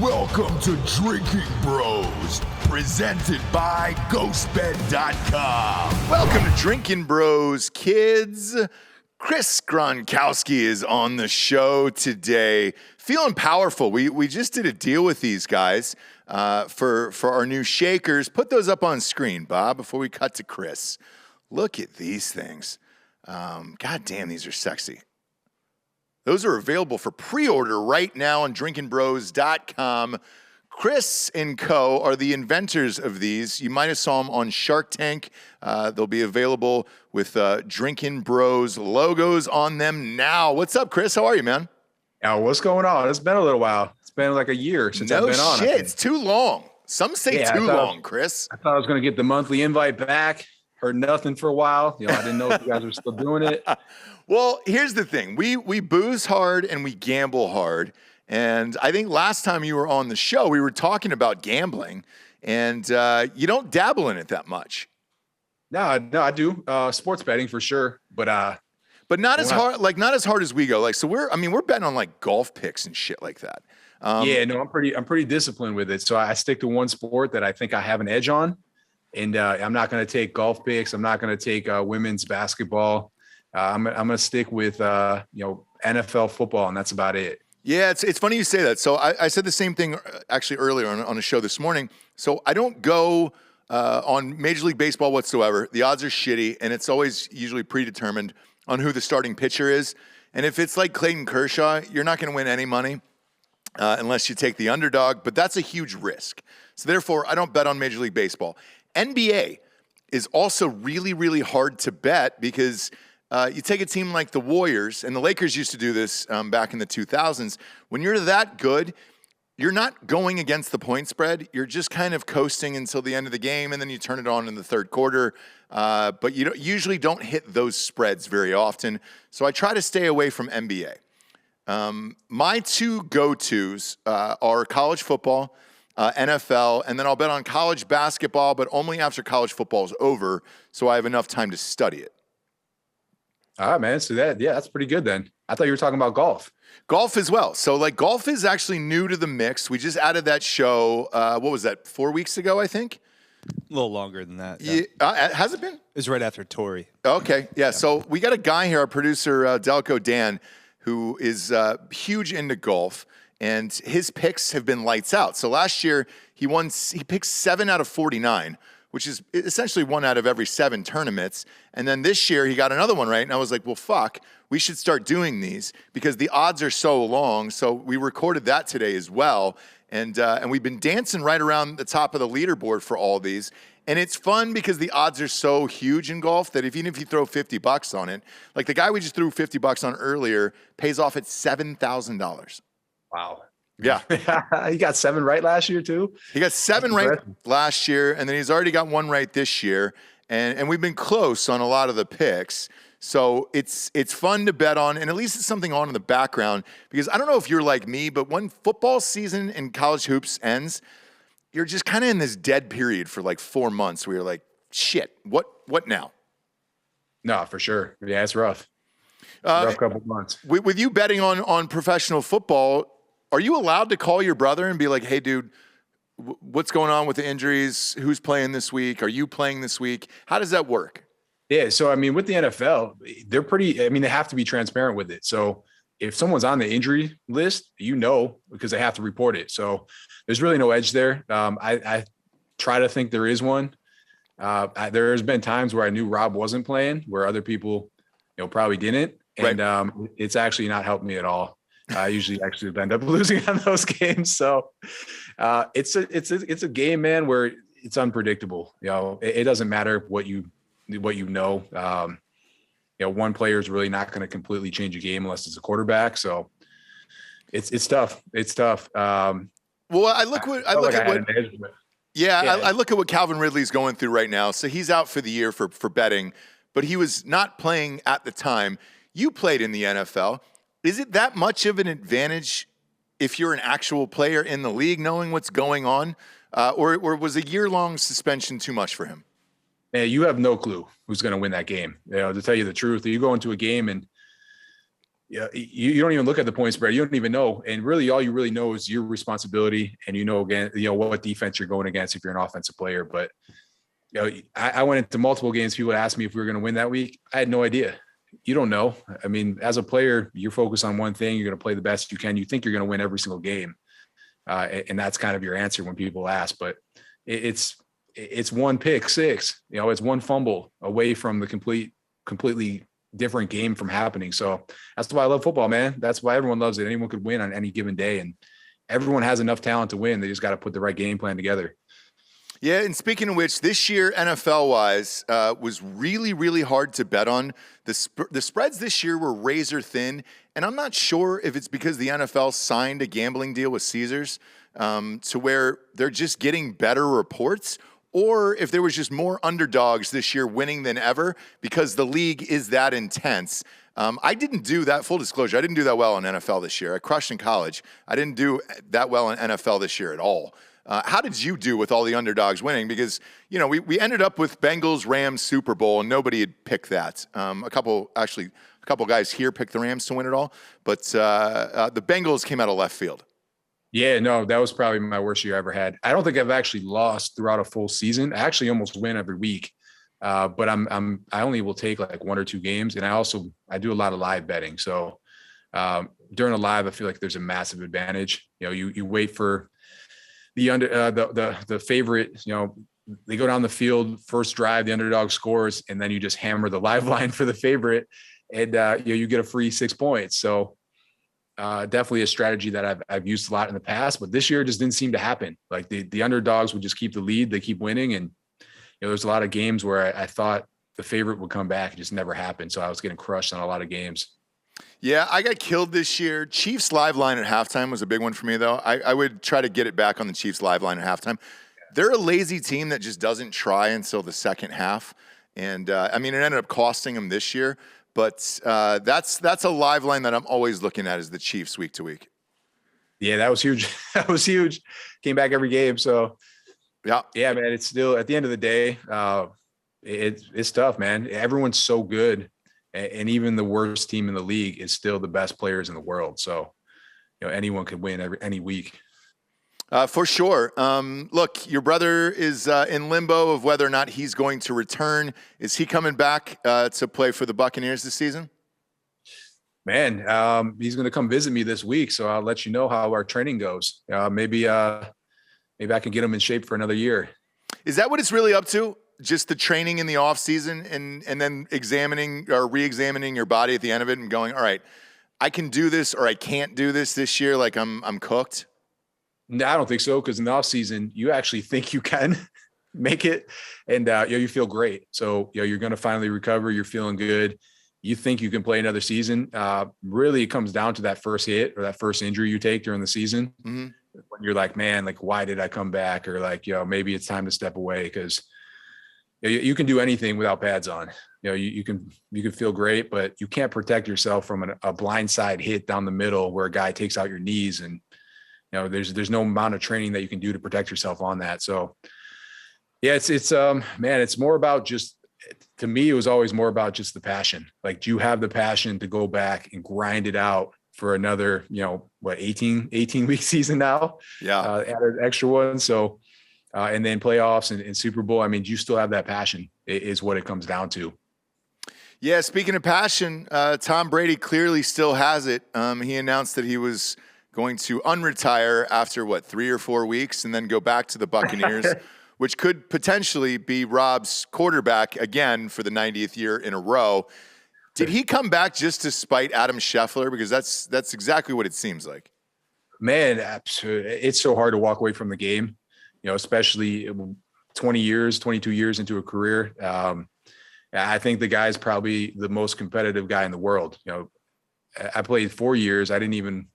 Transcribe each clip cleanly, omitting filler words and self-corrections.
Welcome to Drinkin Bros, presented by GhostBed.com. Welcome to Drinkin Bros, kids. Chris Gronkowski is on the show today. Feeling powerful. We just did a deal with these guys for our new shakers. Put those up on screen, Bob, before we cut to Chris. Look at these things. God damn, these are sexy. Those are available for pre-order right now on drinkinbros.com. Chris and Co. are the inventors of these. You might have saw them on Shark Tank. They'll be available with Drinkin Bros logos on them now. What's up, Chris? How are you, man? What's going on? It's been a little while. It's been like a year since I've been on. No shit. It's too long. Some say too long, Chris. I thought I was going to get the monthly invite back. Heard nothing for a while. I didn't know if you guys were still doing it. Well, here's the thing. We booze hard and we gamble hard. And I think last time you were on the show, we were talking about gambling, and you don't dabble in it that much. No, I do. Sports betting for sure, but not as hard. Not as hard as we go. So we're betting on like golf picks and shit like that. I'm pretty disciplined with it. So I stick to one sport that I think I have an edge on, and I'm not going to take golf picks. I'm not going to take women's basketball. I'm going to stick with NFL football, and that's about it. Yeah, it's funny you say that. So I said the same thing actually earlier on a show this morning. So I don't go on Major League Baseball whatsoever. The odds are shitty, and it's always usually predetermined on who the starting pitcher is. And if it's like Clayton Kershaw, you're not going to win any money unless you take the underdog, but that's a huge risk. So therefore, I don't bet on Major League Baseball. NBA is also really, really hard to bet because you take a team like the Warriors, and the Lakers used to do this back in the 2000s. When you're that good, you're not going against the point spread. You're just kind of coasting until the end of the game, and then you turn it on in the third quarter. But you usually don't hit those spreads very often. So I try to stay away from NBA. My two go-tos are college football, NFL, and then I'll bet on college basketball, but only after college football is over, so I have enough time to study it. All right, man. So that's pretty good then. I thought you were talking about golf. Golf as well. So golf is actually new to the mix. We just added that show. What was that? 4 weeks ago, I think. A little longer than that. Yeah. Has it been? It was right after Tori. Okay. Yeah. So we got a guy here, our producer, Delco Dan, who is huge into golf, and his picks have been lights out. So last year he picked 7 out of 49. Which is essentially 1 out of every 7 tournaments. And then this year he got another one right. And I was like, well, fuck, we should start doing these because the odds are so long. So we recorded that today as well. And we've been dancing right around the top of the leaderboard for all these. And it's fun because the odds are so huge in golf that even if you throw $50 on it, like the guy we just threw $50 on earlier pays off at $7,000. Wow. Yeah. He got 7 right last year too. He got 7 right last year, and then he's already got 1 right this year. And we've been close on a lot of the picks. So it's fun to bet on, and at least it's something on in the background. Because I don't know if you're like me, but when football season in college hoops ends, you're just kind of in this dead period for like 4 months where you're like, shit, what now? No, for sure. Yeah, it's rough. Rough couple of months. With you betting on professional football, are you allowed to call your brother and be like, hey, dude, what's going on with the injuries? Who's playing this week? Are you playing this week? How does that work? Yeah. So, with the NFL, they're they have to be transparent with it. So if someone's on the injury list, because they have to report it. So there's really no edge there. I try to think there is one. There's been times where I knew Rob wasn't playing, where other people, probably didn't. And right. It's actually not helped me at all. I usually actually end up losing on those games. So it's a game, man, where it's unpredictable. It doesn't matter what you know. One player is really not going to completely change a game unless it's a quarterback. So it's tough. It's tough. Well, I look at what Calvin Ridley's going through right now. So he's out for the year for betting, but he was not playing at the time. You played in the NFL. Is it that much of an advantage if you're an actual player in the league knowing what's going on? Or was a year-long suspension too much for him? Man, you have no clue who's going to win that game. To tell you the truth, you go into a game and Yeah, you don't even look at the point spread. You don't even know. And really, all you really know is your responsibility. And again, what defense you're going against if you're an offensive player. But, I went into multiple games. People asked me if we were going to win that week. I had no idea. You don't know. I mean, as a player, you're focused on one thing. You're going to play the best you can. You think you're going to win every single game. And that's kind of your answer when people ask. But it's one pick six. It's one fumble away from the completely different game from happening. So that's why I love football, man. That's why everyone loves it. Anyone could win on any given day, and everyone has enough talent to win. They just got to put the right game plan together. Yeah, and speaking of which, this year, NFL-wise, was really, really hard to bet on. The spreads this year were razor thin, and I'm not sure if it's because the NFL signed a gambling deal with Caesars to where they're just getting better reports, or if there was just more underdogs this year winning than ever because the league is that intense. I didn't do that, full disclosure, I didn't do that well in NFL this year. I crushed in college. I didn't do that well in NFL this year at all. How did you do with all the underdogs winning? Because, we ended up with Bengals-Rams Super Bowl, and nobody had picked that. A couple guys here picked the Rams to win it all, but the Bengals came out of left field. Yeah, no, that was probably my worst year I ever had. I don't think I've actually lost throughout a full season. I actually almost win every week, but I only will take like one or two games, and I do a lot of live betting. So during a live, I feel like there's a massive advantage. You wait for the favorite, they go down the field, first drive, the underdog scores, and then you just hammer the live line for the favorite, and you get a free 6 points. So definitely a strategy that I've used a lot in the past, but this year it just didn't seem to happen. Like the underdogs would just keep the lead, they keep winning, and there's a lot of games where I thought the favorite would come back. It just never happened. So I was getting crushed on a lot of games. Yeah, I got killed this year. Chiefs live line at halftime was a big one for me, though. I would try to get it back on the Chiefs live line at halftime. They're a lazy team that just doesn't try until the second half. And, it ended up costing them this year. But that's a live line that I'm always looking at is the Chiefs week to week. Yeah, that was huge. That was huge. Came back every game. So, yeah, man, it's still, at the end of the day, it's tough, man. Everyone's so good. And even the worst team in the league is still the best players in the world. So, anyone could win any week. For sure. Look, your brother is in limbo of whether or not he's going to return. Is he coming back to play for the Buccaneers this season? Man, he's going to come visit me this week, so I'll let you know how our training goes. Maybe I can get him in shape for another year. Is that what it's really up to? Just the training in the off season and then examining or re-examining your body at the end of it and going, all right, I can do this or I can't do this year. Like I'm cooked. No, I don't think so. Cause in the off season, you actually think you can make it and you feel great. So, you're going to finally recover. You're feeling good. You think you can play another season. Really it comes down to that first hit or that first injury you take during the season. Mm-hmm. When you're like, man, like, why did I come back? Or like, maybe it's time to step away. Cause you can do anything without pads on. You can feel great, but you can't protect yourself from a blindside hit down the middle where a guy takes out your knees, and there's no amount of training that you can do to protect yourself on that. So, yeah, it's more about just, to me, it was always more about just the passion. Like, do you have the passion to go back and grind it out for another 18 week season now? Yeah, add an extra one. So. And then playoffs and Super Bowl. Do you still have that passion is what it comes down to. Yeah, speaking of passion, Tom Brady clearly still has it. He announced that he was going to unretire after, 3 or 4 weeks and then go back to the Buccaneers, which could potentially be Rob's quarterback again for the 90th year in a row. Did he come back just to spite Adam Scheffler? Because that's exactly what it seems like. Man, it's so hard to walk away from the game. Especially 22 years into a career. I think the guy's probably the most competitive guy in the world. I played 4 years. I didn't even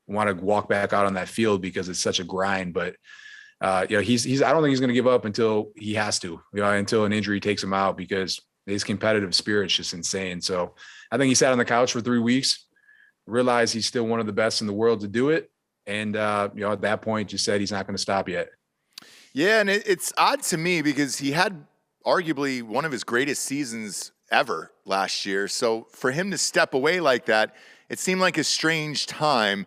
want to walk back out on that field because it's such a grind. But he's I don't think he's going to give up until he has to. Until an injury takes him out, because his competitive spirit's just insane. So I think he sat on the couch for 3 weeks, realized he's still one of the best in the world to do it, and at that point just said he's not going to stop yet. Yeah, and it's odd to me because he had arguably one of his greatest seasons ever last year. So for him to step away like that, it seemed like a strange time.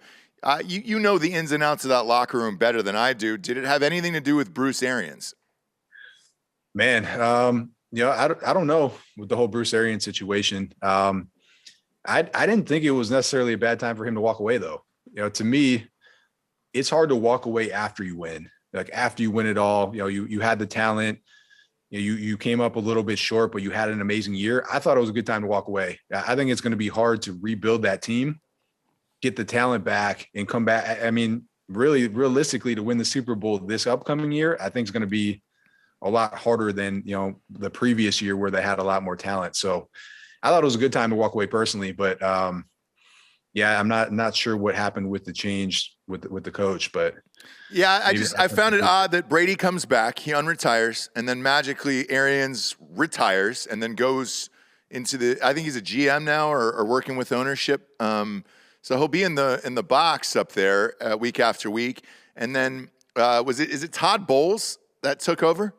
You know the ins and outs of that locker room better than I do. Did it have anything to do with Bruce Arians? Man, I don't know with the whole Bruce Arians situation. I didn't think it was necessarily a bad time for him to walk away, though. To me, it's hard to walk away after you win. Like after you win it all, you had the talent. You came up a little bit short, but you had an amazing year. I thought it was a good time to walk away. I think it's going to be hard to rebuild that team, get the talent back, and come back. I mean, really, realistically, to win the Super Bowl this upcoming year, I think it's going to be a lot harder than, the previous year where they had a lot more talent. So I thought it was a good time to walk away personally, but I'm not sure what happened with the change with the coach, but yeah, I found it odd that Brady comes back, he unretires, and then magically Arians retires and then goes into I think he's a GM now or working with ownership. So he'll be in the box up there week after week. And then is it Todd Bowles that took over?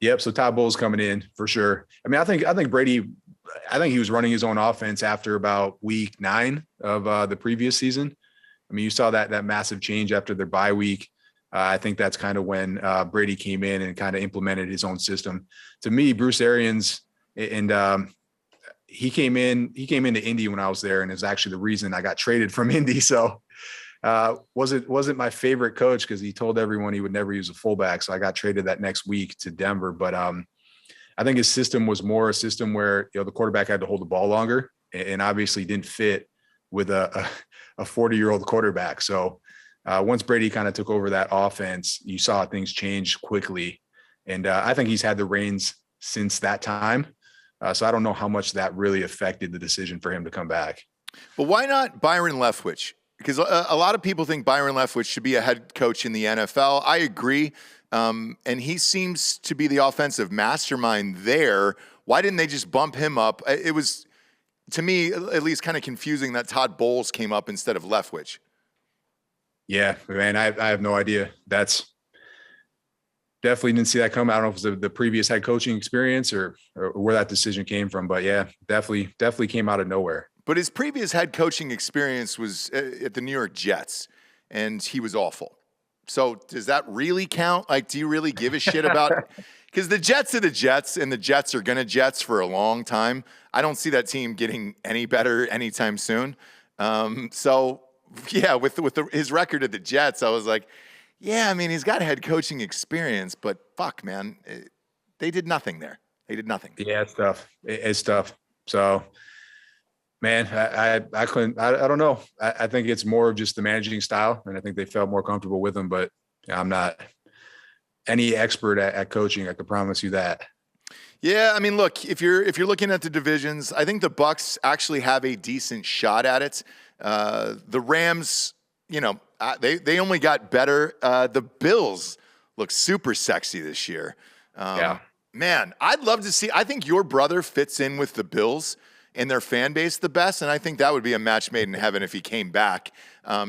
Yep. So Todd Bowles coming in for sure. I mean, I think Brady, he was running his own offense after about week 9 of the previous season. I mean, you saw that massive change after their bye week. I think that's kind of when Brady came in and kind of implemented his own system. To me, Bruce Arians, and he came into Indy when I was there, and is actually the reason I got traded from Indy. So wasn't my favorite coach because he told everyone he would never use a fullback. So I got traded that next week to Denver. But I think his system was more a system where the quarterback had to hold the ball longer, and obviously didn't fit with a 40-year-old quarterback. So once Brady kind of took over that offense, you saw things change quickly. And I think he's had the reins since that time. So I don't know how much that really affected the decision for him to come back. But why not Byron Leftwich? Because a lot of people think Byron Leftwich should be a head coach in the NFL. I agree. And he seems to be the offensive mastermind there. Why didn't they just bump him up? It was, to me, at least kind of confusing that Todd Bowles came up instead of Leftwich. Yeah, man, I have no idea. That's definitely didn't see that come. I don't know if it was the previous head coaching experience or where that decision came from, but yeah, definitely came out of nowhere. But his previous head coaching experience was at the New York Jets, and he was awful. So does that really count? Like, do you really give a shit about – because the Jets are the Jets, and the Jets are going to Jets for a long time. I don't see that team getting any better anytime soon. So, yeah, with his record at the Jets, I was like, yeah, I mean, he's got head coaching experience, but fuck, man, they did nothing there. They did nothing. Yeah, it's tough. It's tough. So – man, I couldn't. I don't know. I think it's more of just the managing style, and I think they felt more comfortable with him. But I'm not any expert at coaching. I can promise you that. Yeah, I mean, look, if you're looking at the divisions, I think the Bucs actually have a decent shot at it. The Rams, they only got better. The Bills look super sexy this year. Yeah, man, I'd love to see. I think your brother fits in with the Bills and their fan base the best, and I think that would be a match made in heaven if he came back.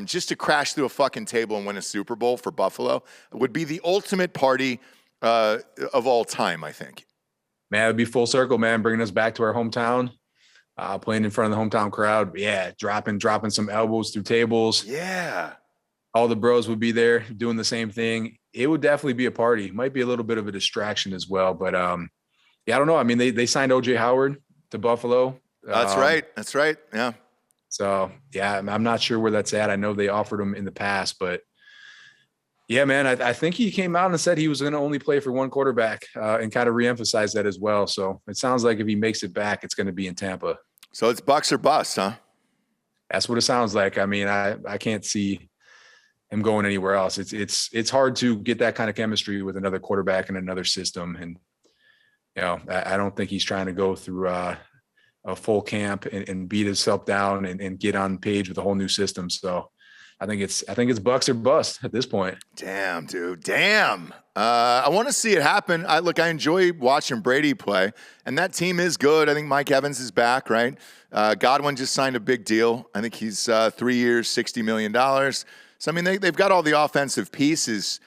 Just to crash through a fucking table and win a Super Bowl for Buffalo would be the ultimate party of all time, I think. Man, it would be full circle, man, bringing us back to our hometown, playing in front of the hometown crowd. Yeah, dropping some elbows through tables. Yeah. All the bros would be there doing the same thing. It would definitely be a party. Might be a little bit of a distraction as well, but yeah, I don't know. I mean, they signed O.J. Howard to Buffalo. That's right. Yeah. So, yeah, I'm not sure where that's at. I know they offered him in the past, but yeah, man, I think he came out and said he was going to only play for one quarterback and kind of reemphasized that as well. So it sounds like if he makes it back, it's going to be in Tampa. So it's Bucs or bust, huh? That's what it sounds like. I mean, I can't see him going anywhere else. It's hard to get that kind of chemistry with another quarterback in another system. And, I don't think he's trying to go through a full camp and beat himself down and get on page with a whole new system. So I think it's Bucs or bust at this point. Damn, dude. Damn. I want to see it happen. I enjoy watching Brady play, and that team is good. I think Mike Evans is back, right? Godwin just signed a big deal. I think he's 3 years, $60 million. So, I mean, they've got all the offensive pieces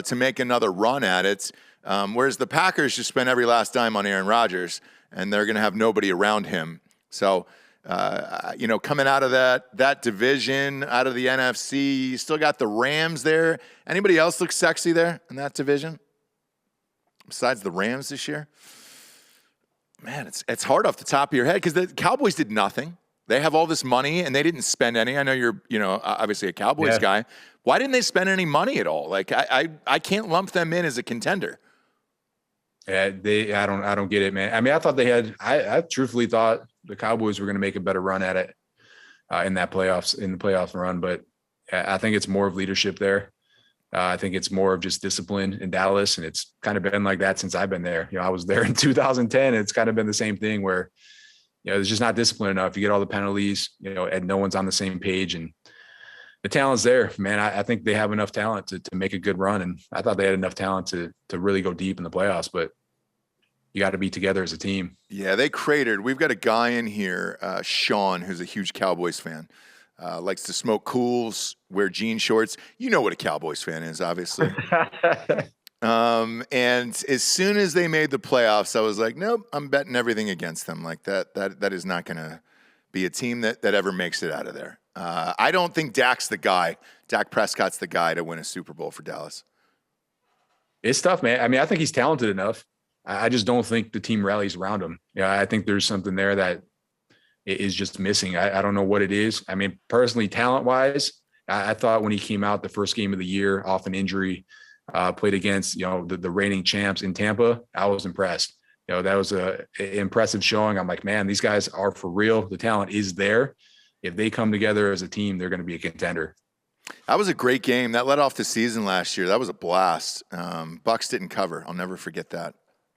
to make another run at it. Whereas the Packers just spent every last dime on Aaron Rodgers, and they're going to have nobody around him. So coming out of that division, out of the NFC, you still got the Rams there. Anybody else look sexy there in that division besides the Rams this year? Man, it's hard off the top of your head because the Cowboys did nothing. They have all this money and they didn't spend any. I know you're, obviously a Cowboys guy. Why didn't they spend any money at all? Like I can't lump them in as a contender. Yeah, I don't get it, man. I mean, I truthfully thought the Cowboys were going to make a better run at it in the playoffs run, but I think it's more of leadership there. I think it's more of just discipline in Dallas, and it's kind of been like that since I've been there. I was there in 2010. And it's kind of been the same thing where, there's just not discipline enough. You get all the penalties, and no one's on the same page, and the talent's there, man. I think they have enough talent to make a good run, and I thought they had enough talent to really go deep in the playoffs, but you got to be together as a team. Yeah, they cratered. We've got a guy in here, Sean, who's a huge Cowboys fan. Likes to smoke cools, wear jean shorts. You know what a Cowboys fan is, obviously. And as soon as they made the playoffs, I was like, nope, I'm betting everything against them. Like that is not going to be a team that ever makes it out of there. I don't think Dak Prescott's the guy to win a Super Bowl for Dallas. It's tough, man. I mean, I think he's talented enough. I just don't think the team rallies around him. I think there's something there that is just missing. I don't know what it is. I mean, personally, talent-wise, I thought when he came out the first game of the year off an injury, played against, the reigning champs in Tampa, I was impressed. That was a impressive showing. I'm like, man, these guys are for real. The talent is there. If they come together as a team, they're going to be a contender. That was a great game. That led off the season last year. That was a blast. Bucs didn't cover. I'll never forget that.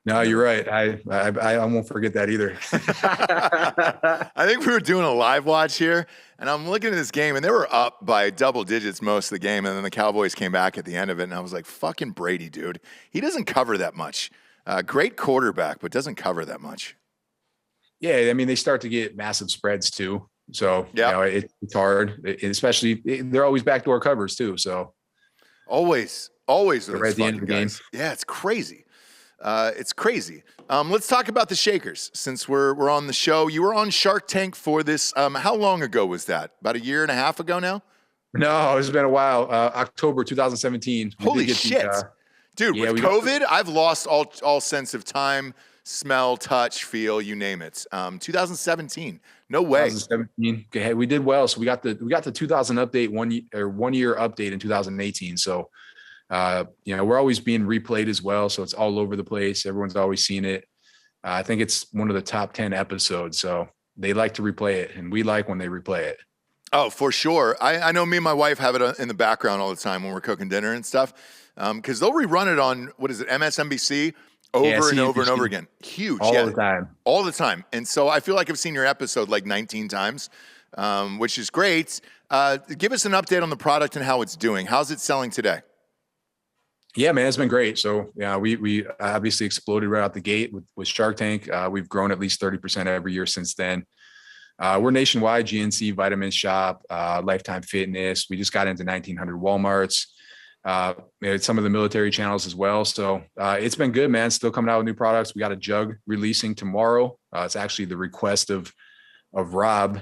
No, you're right. I won't forget that either. I think we were doing a live watch here, and I'm looking at this game, and they were up by double digits most of the game, and then the Cowboys came back at the end of it, and I was like, fucking Brady, dude. He doesn't cover that much. Great quarterback, but doesn't cover that much. Yeah, I mean, they start to get massive spreads too. So, it's hard, especially they're always backdoor covers too. So always right at the end of the game. Yeah, it's crazy. Let's talk about the Shakers since we're on the show. You were on Shark Tank for this. How long ago was that? About a year and a half ago now? No, it's been a while. October 2017. Holy shit. Dude, with COVID, I've lost all sense of time, smell, touch, feel, you name it. 2017. No way. 2017. Okay, we did well. So we got the 2000 update 1 year update in 2018. So we're always being replayed as well. So it's all over the place. Everyone's always seen it. I think it's one of the top 10 episodes. So they like to replay it, and we like when they replay it. Oh, for sure. I know me and my wife have it in the background all the time when we're cooking dinner and stuff. Because they'll rerun it on, MSNBC over and over and over again. Huge. All the time. All the time. And so I feel like I've seen your episode like 19 times, which is great. Give us an update on the product and how it's doing. How's it selling today? Yeah, man, it's been great. So we obviously exploded right out the gate with Shark Tank. We've grown at least 30% every year since then. We're nationwide, GNC, Vitamin Shop, Lifetime Fitness. We just got into 1,900 Walmarts. Some of the military channels as well. So it's been good, man. Still coming out with new products. We got a jug releasing tomorrow. It's actually the request of Rob,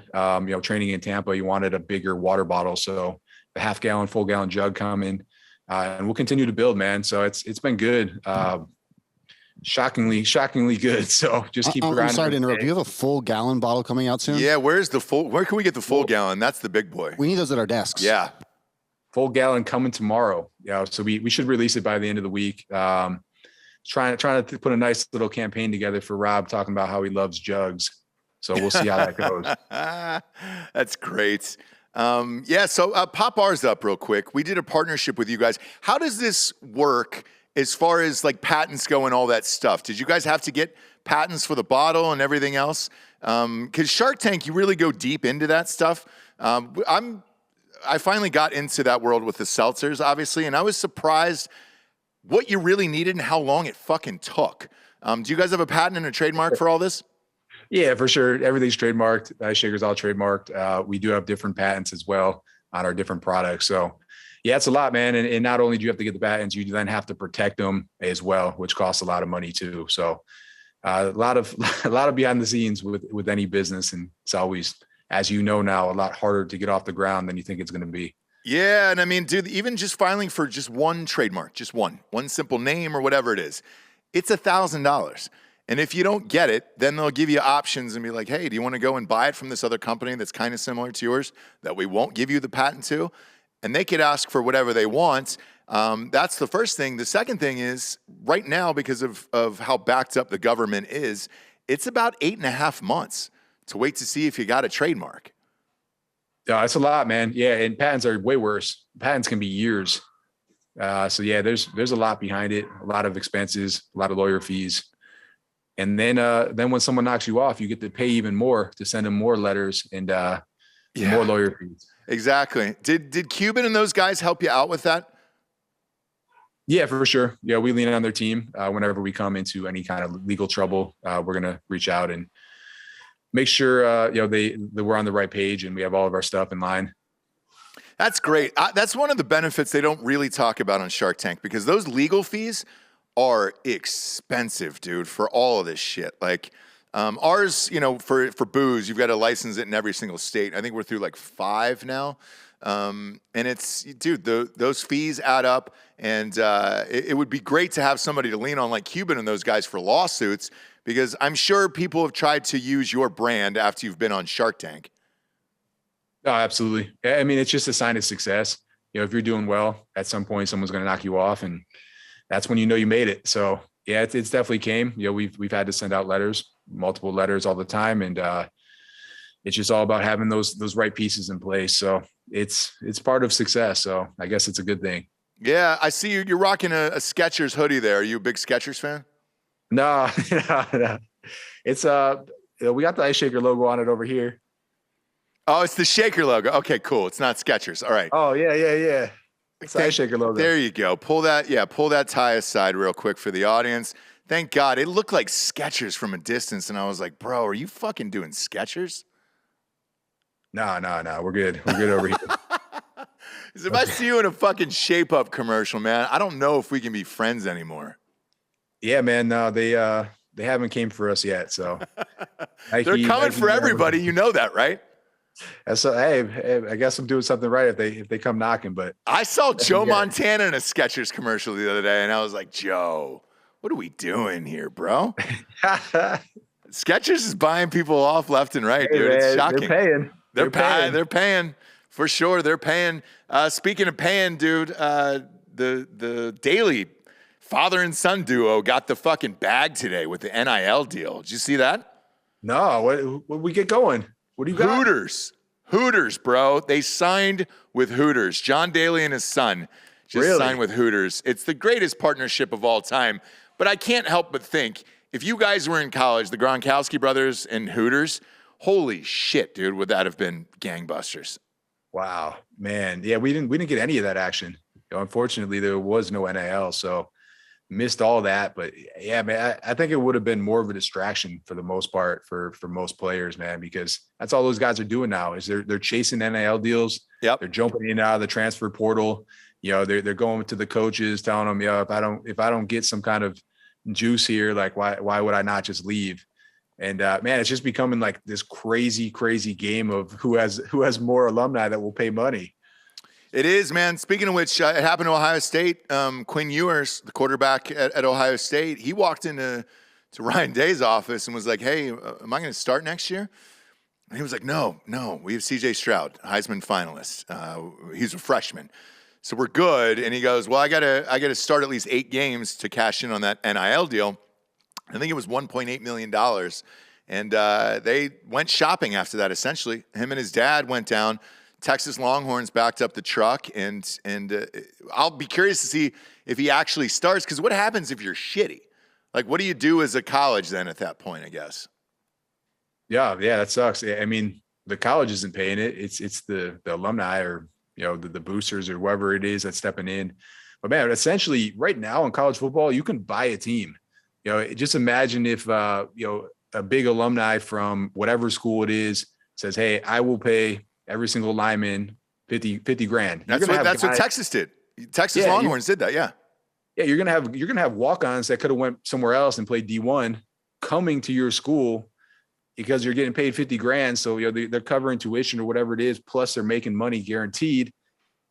training in Tampa. He wanted a bigger water bottle. So the half-gallon, full-gallon jug coming. And we'll continue to build, man. So it's been good. Shockingly good. So just keep grinding. I'm sorry to interrupt. Do you have a full gallon bottle coming out soon? Yeah. Where can we get the full gallon? That's the big boy. We need those at our desks. Yeah. Full gallon coming tomorrow. So we should release it by the end of the week. Trying to put a nice little campaign together for Rob, talking about how he loves jugs. So we'll see how that goes. That's great. So pop ours up real quick. We did a partnership with you guys. How does this work as far as like patents go and all that stuff? Did you guys have to get patents for the bottle and everything else? Because Shark Tank, you really go deep into that stuff. I finally got into that world with the seltzers, obviously, and I was surprised what you really needed and how long it fucking took. Do you guys have a patent and a trademark for all this? Yeah, for sure. Everything's trademarked. Shaker's all trademarked. We do have different patents as well on our different products. So yeah, it's a lot, man. And not only do you have to get the patents, you then have to protect them as well, which costs a lot of money too. So A lot of behind the scenes with any business, and it's always, as you know now, a lot harder to get off the ground than you think it's going to be. Yeah, and I mean, dude, even just filing for just one trademark, just one simple name or whatever it is, it's $1,000. And if you don't get it, then they'll give you options and be like, hey, do you want to go and buy it from this other company that's kind of similar to yours that we won't give you the patent to? And they could ask for whatever they want. That's the first thing. The second thing is right now, because of how backed up the government is, it's about 8.5 months to wait to see if you got a trademark. Yeah, that's a lot, man. Yeah, and patents are way worse. Patents can be years. So yeah, there's a lot behind it, a lot of expenses, a lot of lawyer fees. And then when someone knocks you off, you get to pay even more to send them more letters and more lawyer fees. Exactly. Did Cuban and those guys help you out with that? Yeah, for sure. Yeah, we lean on their team. Whenever we come into any kind of legal trouble, we're going to reach out and make sure that we're on the right page and we have all of our stuff in line. That's great. That's one of the benefits they don't really talk about on Shark Tank, because those legal fees are expensive, dude, for all of this shit. Like ours, for booze, you've got to license it in every single state. I think we're through like 5 now. And it's, dude, those fees add up, and it would be great to have somebody to lean on like Cuban and those guys for lawsuits, because I'm sure people have tried to use your brand after you've been on Shark Tank. Oh, absolutely. I mean, it's just a sign of success. If you're doing well, at some point someone's going to knock you off, and that's when you made it. So yeah, it's definitely came. We've had to send out letters, multiple letters all the time, and it's just all about having those right pieces in place. So it's part of success. So I guess it's a good thing. Yeah, I see you're rocking a Skechers hoodie there. Are you a big Skechers fan? No. It's we got the Ice Shaker logo on it over here. Oh, it's the Shaker logo. Okay, cool. It's not Skechers. All right. Oh yeah. It's the Ice Shaker logo. There you go. Pull that tie aside real quick for the audience. Thank God. It looked like Skechers from a distance, and I was like, bro, are you fucking doing Skechers? No. We're good. We're good over here. If I see you in a fucking Shape Up commercial, man, I don't know if we can be friends anymore. Yeah, man. No, they haven't came for us yet. So they're coming for everybody. You know that, right? So hey, I guess I'm doing something right if they come knocking. But I saw Joe Montana in a Skechers commercial the other day, and I was like, Joe, what are we doing here, bro? Skechers is buying people off left and right, dude. It's shocking. They're paying. They're paying for sure. They're paying. Speaking of paying, dude, the Daily father and son duo got the fucking bag today with the NIL deal. Did you see that? No. What we get going? What do you got? Hooters, bro. They signed with Hooters. John Daly and his son just signed with Hooters. It's the greatest partnership of all time. But I can't help but think, if you guys were in college, the Gronkowski brothers and Hooters, holy shit, dude, would that have been gangbusters? Wow, man. Yeah, we didn't get any of that action. Unfortunately, there was no NIL, so missed all that. But yeah, man, I think it would have been more of a distraction for the most part for most players, man, because that's all those guys are doing now is they're chasing NIL deals. Yep. They're jumping in and out of the transfer portal. They're going to the coaches telling them, if I don't get some kind of juice here, like why would I not just leave? And man, it's just becoming like this crazy game of who has more alumni that will pay money. It is, man. Speaking of which, it happened to Ohio State. Quinn Ewers, the quarterback at Ohio State, he walked into Ryan Day's office and was like, hey, am I going to start next year? And he was like, no, we have CJ Stroud, Heisman finalist. He's a freshman. So we're good. And he goes, well, I gotta start at least 8 games to cash in on that NIL deal. I think it was $1.8 million. And they went shopping after that, essentially. Him and his dad went down. Texas Longhorns backed up the truck, and I'll be curious to see if he actually starts, because what happens if you're shitty? Like, what do you do as a college then at that point, I guess? Yeah, that sucks. I mean, the college isn't paying it. It's the alumni or, the boosters or whoever it is that's stepping in. But man, essentially right now in college football, you can buy a team. Just imagine if, a big alumni from whatever school it is says, hey, I will pay every single lineman $50 grand. That's what Texas did. Texas Longhorns did that. Yeah. Yeah. You're going to have walk-ons that could have went somewhere else and played D1, coming to your school because you're getting paid 50 grand. So, they're covering tuition or whatever it is. Plus they're making money guaranteed.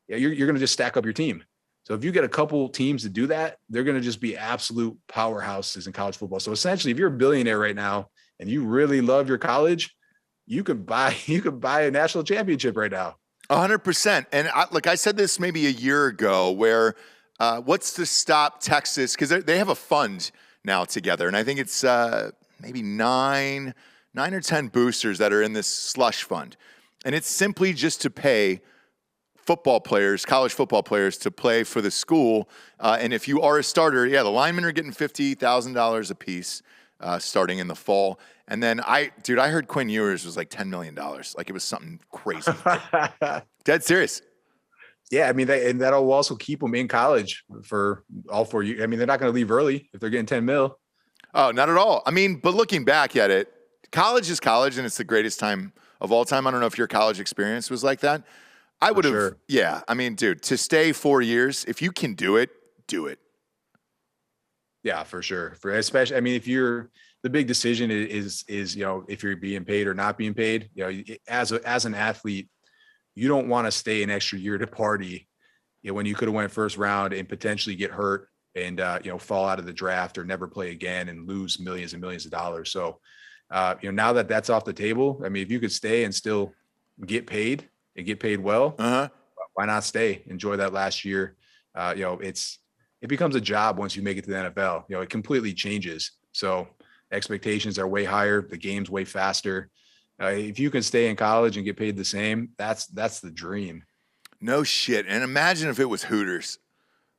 Yeah. You're going to just stack up your team. So if you get a couple teams to do that, they're going to just be absolute powerhouses in college football. So essentially, if you're a billionaire right now and you really love your college, you could buy a national championship right now. 100%. And I said this maybe a year ago, where what's to stop Texas? Because they have a fund now together, and I think it's maybe nine or 10 boosters that are in this slush fund, and it's simply just to pay college football players to play for the school. And if you are a starter, the linemen are getting $50,000 a piece starting in the fall. And then I heard Quinn Ewers was like $10 million. Like it was something crazy. Dead serious. Yeah. I mean, and that'll also keep them in college for all 4 years. I mean, they're not going to leave early if they're getting 10 mil. Oh, not at all. I mean, but looking back at it, college is college and it's the greatest time of all time. I don't know if your college experience was like that. I would have, sure. Yeah. I mean, dude, to stay 4 years, if you can do it, do it. Yeah, for sure. Especially, I mean, if the big decision is if you're being paid or not being paid, as an athlete, you don't want to stay an extra year to party, when you could have went first round and potentially get hurt and fall out of the draft or never play again and lose millions and millions of dollars. So, now that that's off the table, I mean, if you could stay and still get paid and get paid well, why not stay? Enjoy that last year. It becomes a job once you make it to the NFL. It completely changes. So expectations are way higher. The game's way faster. If you can stay in college and get paid the same, that's the dream. No shit. And imagine if it was Hooters,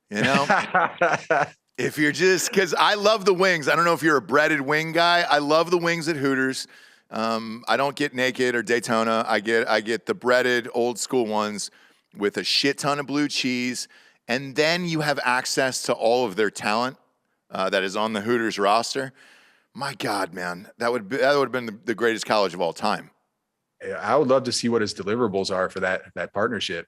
if you're because I love the wings. I don't know if you're a breaded wing guy. I love the wings at Hooters. I don't get Naked or Daytona. I get the breaded old school ones with a shit ton of blue cheese. And then you have access to all of their talent that is on the Hooters roster. My God, man, that would have been the greatest college of all time. I would love to see what his deliverables are for that partnership.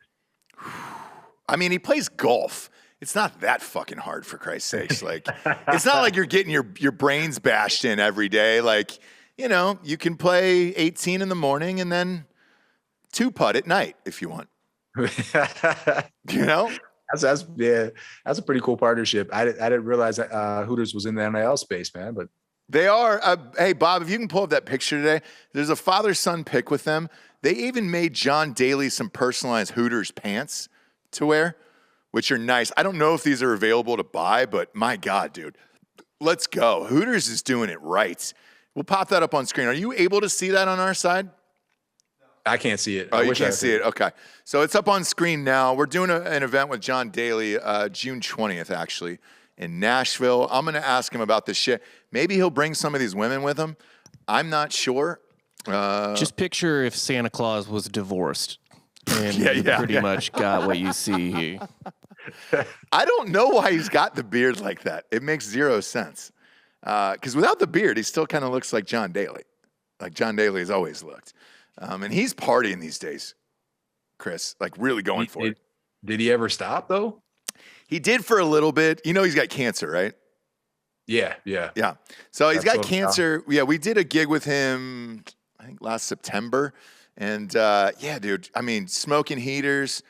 I mean, he plays golf. It's not that fucking hard, for Christ's sakes. Like, it's not like you're getting your brains bashed in every day. Like, you can play 18 in the morning and then 2-putt at night if you want. That's a pretty cool partnership. I didn't realize that Hooters was in the NIL space, man. But they are. Hey, Bob, if you can pull up that picture today, there's a father-son pic with them. They even made John Daly some personalized Hooters pants to wear, which are nice. I don't know if these are available to buy, but my God, dude, let's go. Hooters is doing it right. We'll pop that up on screen. Are you able to see that on our side? I can't see it. Oh, you can't see it? Okay. So it's up on screen now. We're doing an event with John Daly, June 20th, actually, in Nashville. I'm going to ask him about this shit. Maybe he'll bring some of these women with him. I'm not sure. Just picture if Santa Claus was divorced and pretty much got what you see here. I don't know why he's got the beard like that. It makes zero sense. Because without the beard, he still kind of looks like John Daly. Like John Daly has always looked. And he's partying these days, Chris, like really going for it. Did he ever stop, though? He did for a little bit. He's got cancer, right? Yeah. So he's got cancer. Yeah, we did a gig with him, I think last September. And dude, I mean, smoking heaters,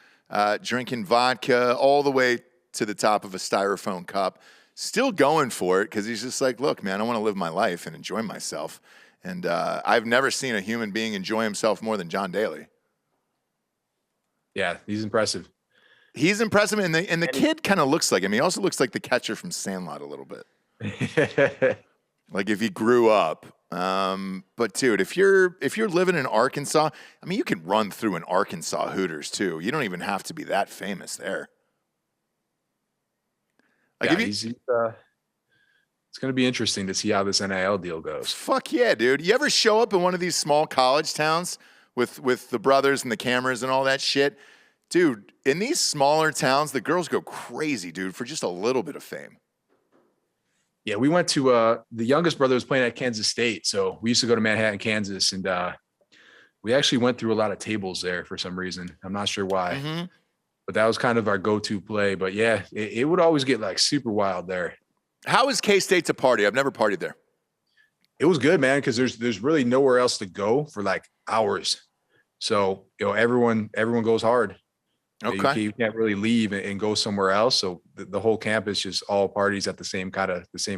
drinking vodka all the way to the top of a styrofoam cup. Still going for it because he's just like, look, man, I want to live my life and enjoy myself. And I've never seen a human being enjoy himself more than John Daly. Yeah, he's impressive. He's impressive, and the kid kind of looks like him. He also looks like the catcher from Sandlot a little bit. Like if he grew up. But dude, if you're living in Arkansas, I mean, you can run through an Arkansas Hooters too. You don't even have to be that famous there. Like it's going to be interesting to see how this NIL deal goes. Fuck yeah, dude. You ever show up in one of these small college towns with the brothers and the cameras and all that shit? Dude, in these smaller towns, the girls go crazy, dude, for just a little bit of fame. Yeah, we went to the youngest brother was playing at Kansas State. So we used to go to Manhattan, Kansas, and we actually went through a lot of tables there for some reason. I'm not sure why. Mm-hmm. But that was kind of our go-to play. But yeah, it would always get like super wild there. How is K-State to party? I've never partied there. It was good, man, because there's really nowhere else to go for like hours. So, everyone goes hard. Okay. You can't really leave and go somewhere else. So the whole campus just all parties at the same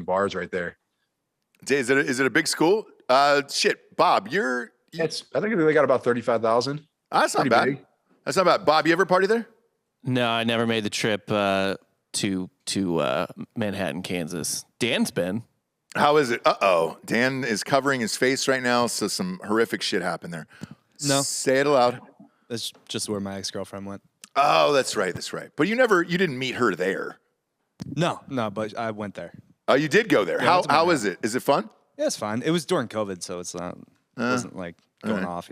bars right there. Is it a big school? Bob, I think they got about 35,000. That's not bad. Big. That's not bad. Bob, you ever party there? No, I never made the trip to Manhattan, Kansas. Dan's been. How is it? Dan is covering his face right now, so some horrific shit happened there. No. Say it aloud. That's just where my ex-girlfriend went. Oh, that's right. But you didn't meet her there. No, but I went there. Oh, you did go there. Yeah, How is it? Is it fun? Yeah, it's fine. It was during COVID, so it wasn't like going off,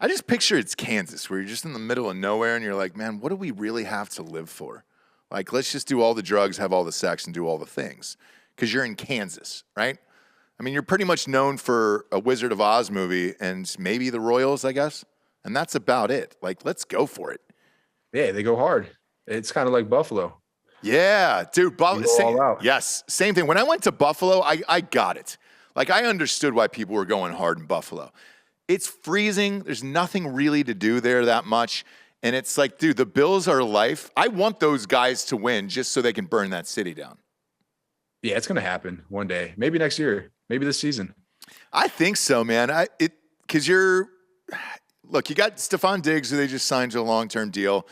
I just picture it's Kansas, where you're just in the middle of nowhere, and you're like, man, what do we really have to live for? Like, let's just do all the drugs, have all the sex, and do all the things. Because you're in Kansas, right? I mean, you're pretty much known for a Wizard of Oz movie and maybe the Royals, I guess. And that's about it. Like, let's go for it. Yeah, they go hard. It's kind of like Buffalo. Yeah, dude. All out. Yes, same thing. When I went to Buffalo, I got it. Like, I understood why people were going hard in Buffalo. It's freezing. There's nothing really to do there that much. And it's like, dude, the Bills are life. I want those guys to win just so they can burn that city down. Yeah, it's going to happen one day. Maybe next year. Maybe this season. I think so, man. Because you got Stephon Diggs, who they just signed to a long-term deal.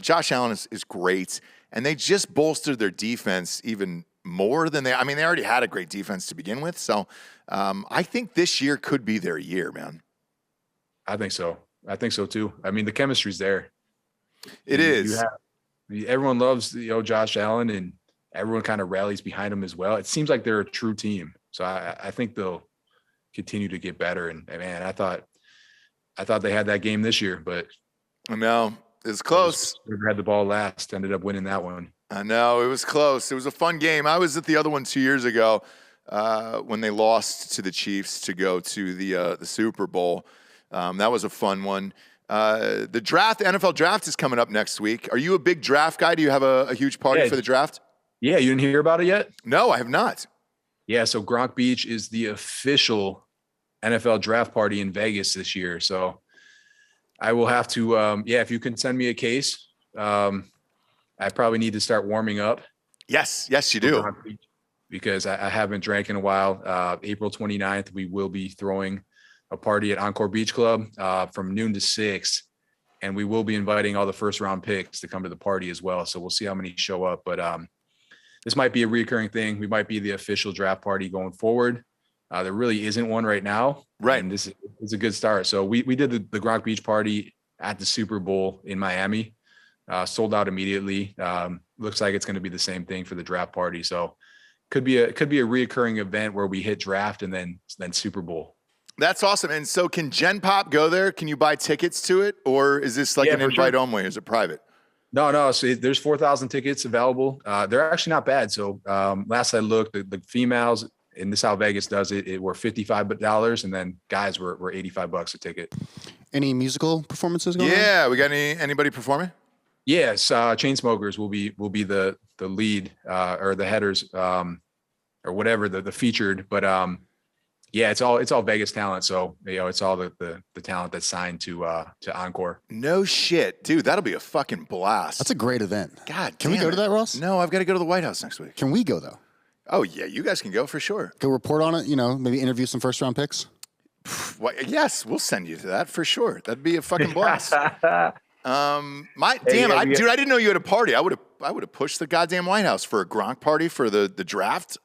Josh Allen is great. And they just bolstered their defense even more than they already had a great defense to begin with. So I think this year could be their year, man. I think so. I think so too. I mean, the chemistry's there. It is. Everyone loves, Josh Allen, and everyone kind of rallies behind him as well. It seems like they're a true team. So I think they'll continue to get better. And man, I thought they had that game this year, but I know it's close. Whoever had the ball last ended up winning that one. I know it was close. It was a fun game. I was at the other one 2 years ago when they lost to the Chiefs to go to the Super Bowl. That was a fun one. The NFL draft is coming up next week. Are you a big draft guy? Do you have a huge party for the draft? Yeah, you didn't hear about it yet? No, I have not. Yeah, so Gronk Beach is the official NFL draft party in Vegas this year. So I will have to, if you can send me a case, I probably need to start warming up. Yes, you do. Because I haven't drank in a while. April 29th, we will be throwing a party at Encore Beach Club from noon to 6. And we will be inviting all the first round picks to come to the party as well. So we'll see how many show up. But this might be a recurring thing. We might be the official draft party going forward. There really isn't one right now. Right. And this is a good start. So we did the Gronk Beach party at the Super Bowl in Miami. Sold out immediately. Looks like it's going to be the same thing for the draft party. So could be a reoccurring event where we hit draft and then Super Bowl. That's awesome. And so can Gen Pop go there? Can you buy tickets to it? Or is this like an invite only? Or is it private? No. So there's 4,000 tickets available. They're actually not bad. So last I looked, the females, and this is how Vegas does it, were $55, and then guys were $85 a ticket. Any musical performances going on? Yeah, we got anybody performing? Yes, Chainsmokers will be the lead or the headers or whatever the featured. But yeah, it's all Vegas talent. So it's all the talent that's signed to Encore. No shit, dude. That'll be a fucking blast. That's a great event. God, can we go to that, Ross? No, I've got to go to the White House next week. Can we go though? Oh yeah, you guys can go for sure. Go report on it. Maybe interview some first round picks. Yes, we'll send you to that for sure. That'd be a fucking blast. Dude, I didn't know you had a party. I would have pushed the goddamn White House for a Gronk party for the draft.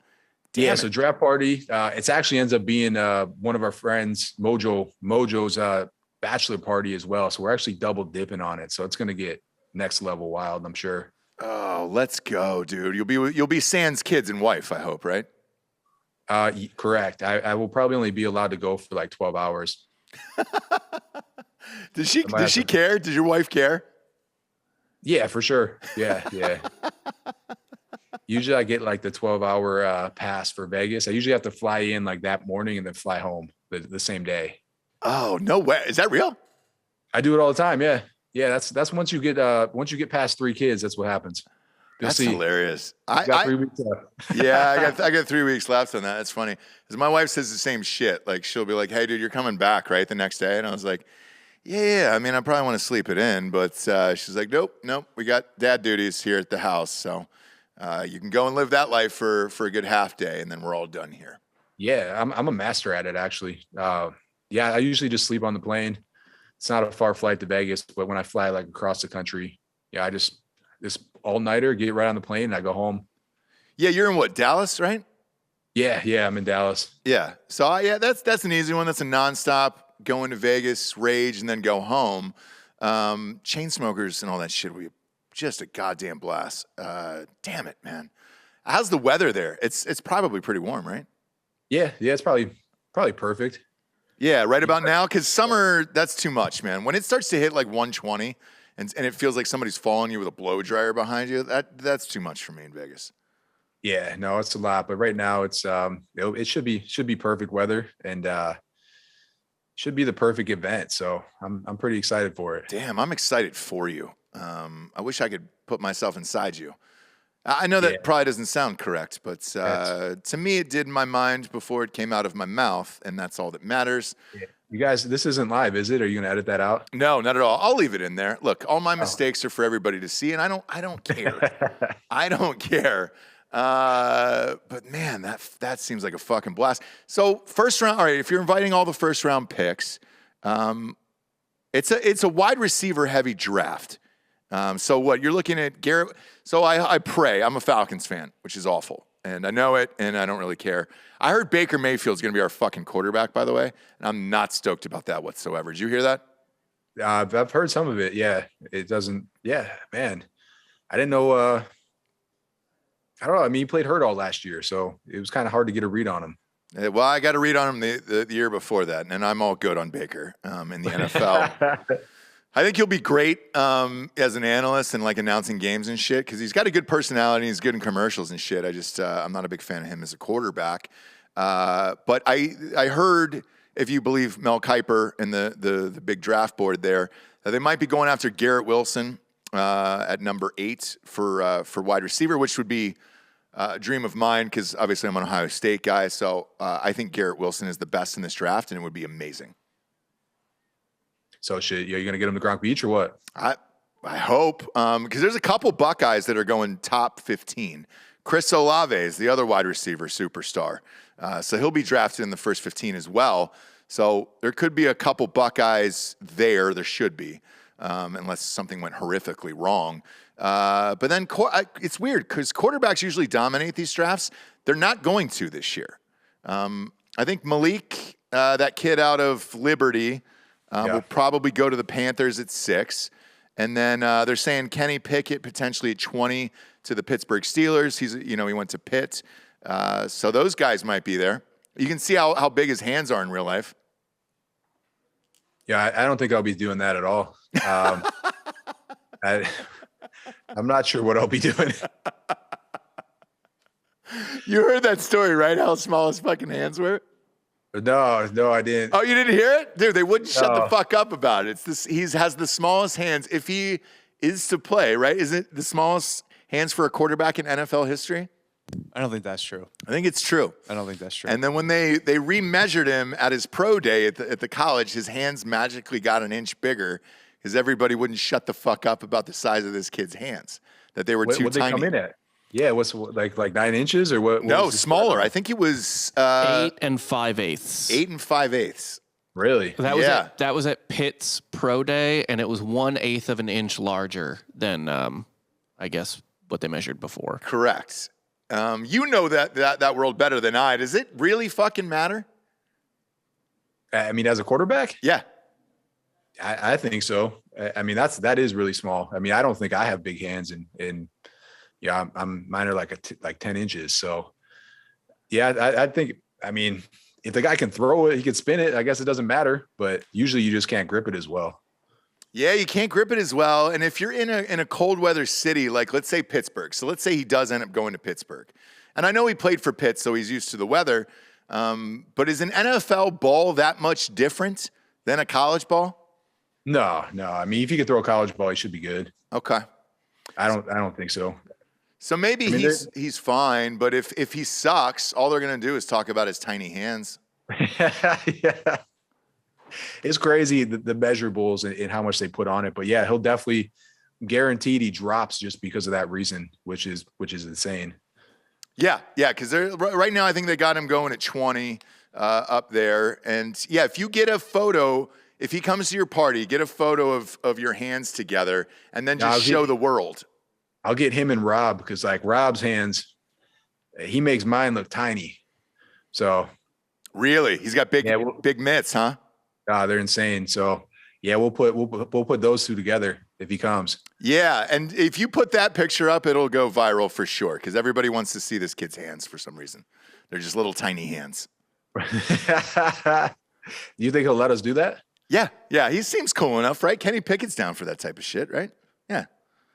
Damn so draft party. It's actually ends up being one of our friends, Mojo's bachelor party as well. So we're actually double dipping on it. So it's gonna get next level wild, I'm sure. Oh, let's go, dude. You'll be Sans kids and wife, I hope, right? Correct. I will probably only be allowed to go for like 12 hours. Does she care? Does your wife care? Yeah, for sure. Yeah. Usually I get like the 12-hour pass for Vegas. I usually have to fly in like that morning and then fly home the same day. Oh, no way. Is that real? I do it all the time. Yeah. That's once you get past 3 kids, that's what happens. That's see. hilarious. Got 3 weeks left. Yeah, I got 3 weeks left on that. That's funny. Because my wife says the same shit. Like, she'll be like, hey, dude, you're coming back, right, the next day? And I was like, yeah. I mean, I probably want to sleep it in. But she's like, nope. We got dad duties here at the house. So you can go and live that life for a good half day, and then we're all done here. Yeah, I'm a master at it, actually. I usually just sleep on the plane. It's not a far flight to Vegas, but when I fly like across the country, I just this all-nighter, get right on the plane, and I go home. Yeah, you're in what, Dallas, right? Yeah, I'm in Dallas. Yeah. So that's an easy one. That's a nonstop going to Vegas, rage, and then go home. Chain smokers and all that shit would be just a goddamn blast. Damn it, man. How's the weather there? It's probably pretty warm, right? Yeah, it's probably perfect. Yeah, right about now, because summer, that's too much, man. When it starts to hit like 120 and it feels like somebody's following you with a blow dryer behind you, that's too much for me in Vegas. Yeah, no, it's a lot. But right now it's it should be perfect weather, and should be the perfect event. So I'm pretty excited for it. Damn, I'm excited for you. I wish I could put myself inside you. I know that probably doesn't sound correct, but to me it did in my mind before it came out of my mouth, and that's all that matters. Yeah. You guys, this isn't live, is it? Are you going to edit that out? No, not at all. I'll leave it in there. Look, all my mistakes are for everybody to see, and I don't care. I don't care. But man, that seems like a fucking blast. So first round, all right, if you're inviting all the first round picks, it's a wide receiver heavy draft. So what you're looking at, Garrett. So I pray. I'm a Falcons fan, which is awful, and I know it, and I don't really care. I heard Baker Mayfield's going to be our fucking quarterback, by the way, and I'm not stoked about that whatsoever. Did you hear that? I've heard some of it. Yeah, it doesn't. Yeah, man, I didn't know. I don't know. I mean, he played hurt all last year, so it was kind of hard to get a read on him. Well, I got a read on him the year before that, and I'm all good on Baker in the NFL. I think he'll be great as an analyst and like announcing games and shit, because he's got a good personality. He's good in commercials and shit. I'm not a big fan of him as a quarterback. But I heard, if you believe Mel Kiper and the big draft board there, that they might be going after Garrett Wilson at number 8 for wide receiver, which would be a dream of mine, because obviously I'm an Ohio State guy. So I think Garrett Wilson is the best in this draft, and it would be amazing. So are you going to get him to Gronk Beach or what? I hope, because there's a couple Buckeyes that are going top 15. Chris Olave is the other wide receiver superstar. So he'll be drafted in the first 15 as well. So there could be a couple Buckeyes there. There should be, unless something went horrifically wrong. But then it's weird because quarterbacks usually dominate these drafts. They're not going to this year. I think Malik, that kid out of Liberty, will probably go to the Panthers at 6. And then they're saying Kenny Pickett potentially at 20 to the Pittsburgh Steelers. He went to Pitt. So those guys might be there. You can see how big his hands are in real life. Yeah, I don't think I'll be doing that at all. I'm not sure what I'll be doing. You heard that story, right? How small his fucking hands were? No, I didn't. Oh, you didn't hear it? Dude, they wouldn't shut the fuck up about it. He has the smallest hands. If he is to play, right? Isn't it the smallest hands for a quarterback in NFL history? I don't think that's true. I think it's true. I don't think that's true. And then when they remeasured him at his pro day at the college, his hands magically got an inch bigger because everybody wouldn't shut the fuck up about the size of this kid's hands, that they were too what'd tiny. They come in at? Yeah, what's like 9 inches or what? No, smaller. I think it was 8 5/8. 8 5/8. Really? That was at Pitt's pro day, and it was 1/8 of an inch larger than I guess what they measured before. Correct. You know that world better than I. Does it really fucking matter? I mean, as a quarterback? Yeah. I think so. I mean, that is really small. I mean, I don't think I have big hands, and yeah, mine are like 10 inches. So yeah, I think, I mean, if the guy can throw it, he can spin it. I guess it doesn't matter, but usually you just can't grip it as well. Yeah, you can't grip it as well. And if you're in a cold weather city, like let's say Pittsburgh. So let's say he does end up going to Pittsburgh. And I know he played for Pitt, so he's used to the weather. But is an NFL ball that much different than a college ball? No. I mean, if you can throw a college ball, he should be good. Okay. I don't think so. So maybe he's fine, but if he sucks, all they're gonna do is talk about his tiny hands. Yeah. It's crazy the measurables and how much they put on it. But yeah, he'll definitely guaranteed he drops just because of that reason, which is insane. Yeah, because right now I think they got him going at 20 up there. And yeah, if you get a photo, if he comes to your party, get a photo of your hands together and then just show the world. I'll get him and Rob because like Rob's hands, he makes mine look tiny. So really, he's got big mitts, huh? They're insane. So yeah, we'll put those two together if he comes. Yeah, and if you put that picture up, it'll go viral for sure because everybody wants to see this kid's hands for some reason. They're just little tiny hands. Do you think he'll let us do that? Yeah, he seems cool enough, right? Kenny Pickett's down for that type of shit, right? Yeah,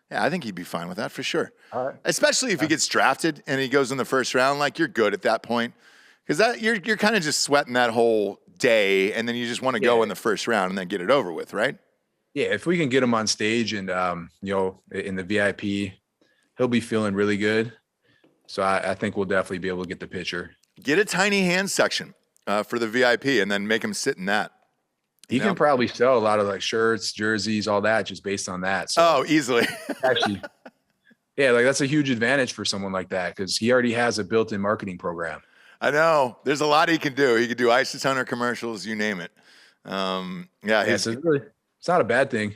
I think he'd be fine with that for sure. All right. Especially if he gets drafted and he goes in the first round, like you're good at that point. Because that you're kind of just sweating that whole day, and then you just want to go in the first round and then get it over with, right? Yeah, if we can get him on stage and in the VIP, he'll be feeling really good. So I think we'll definitely be able to get the picture. Get a tiny hand section for the VIP, and then make him sit in that. He can probably sell a lot of like shirts, jerseys, all that just based on that. So easily. Actually, yeah, like that's a huge advantage for someone like that because he already has a built-in marketing program. I know. There's a lot he can do. He could do ISIS Hunter commercials, you name it. So it's not a bad thing.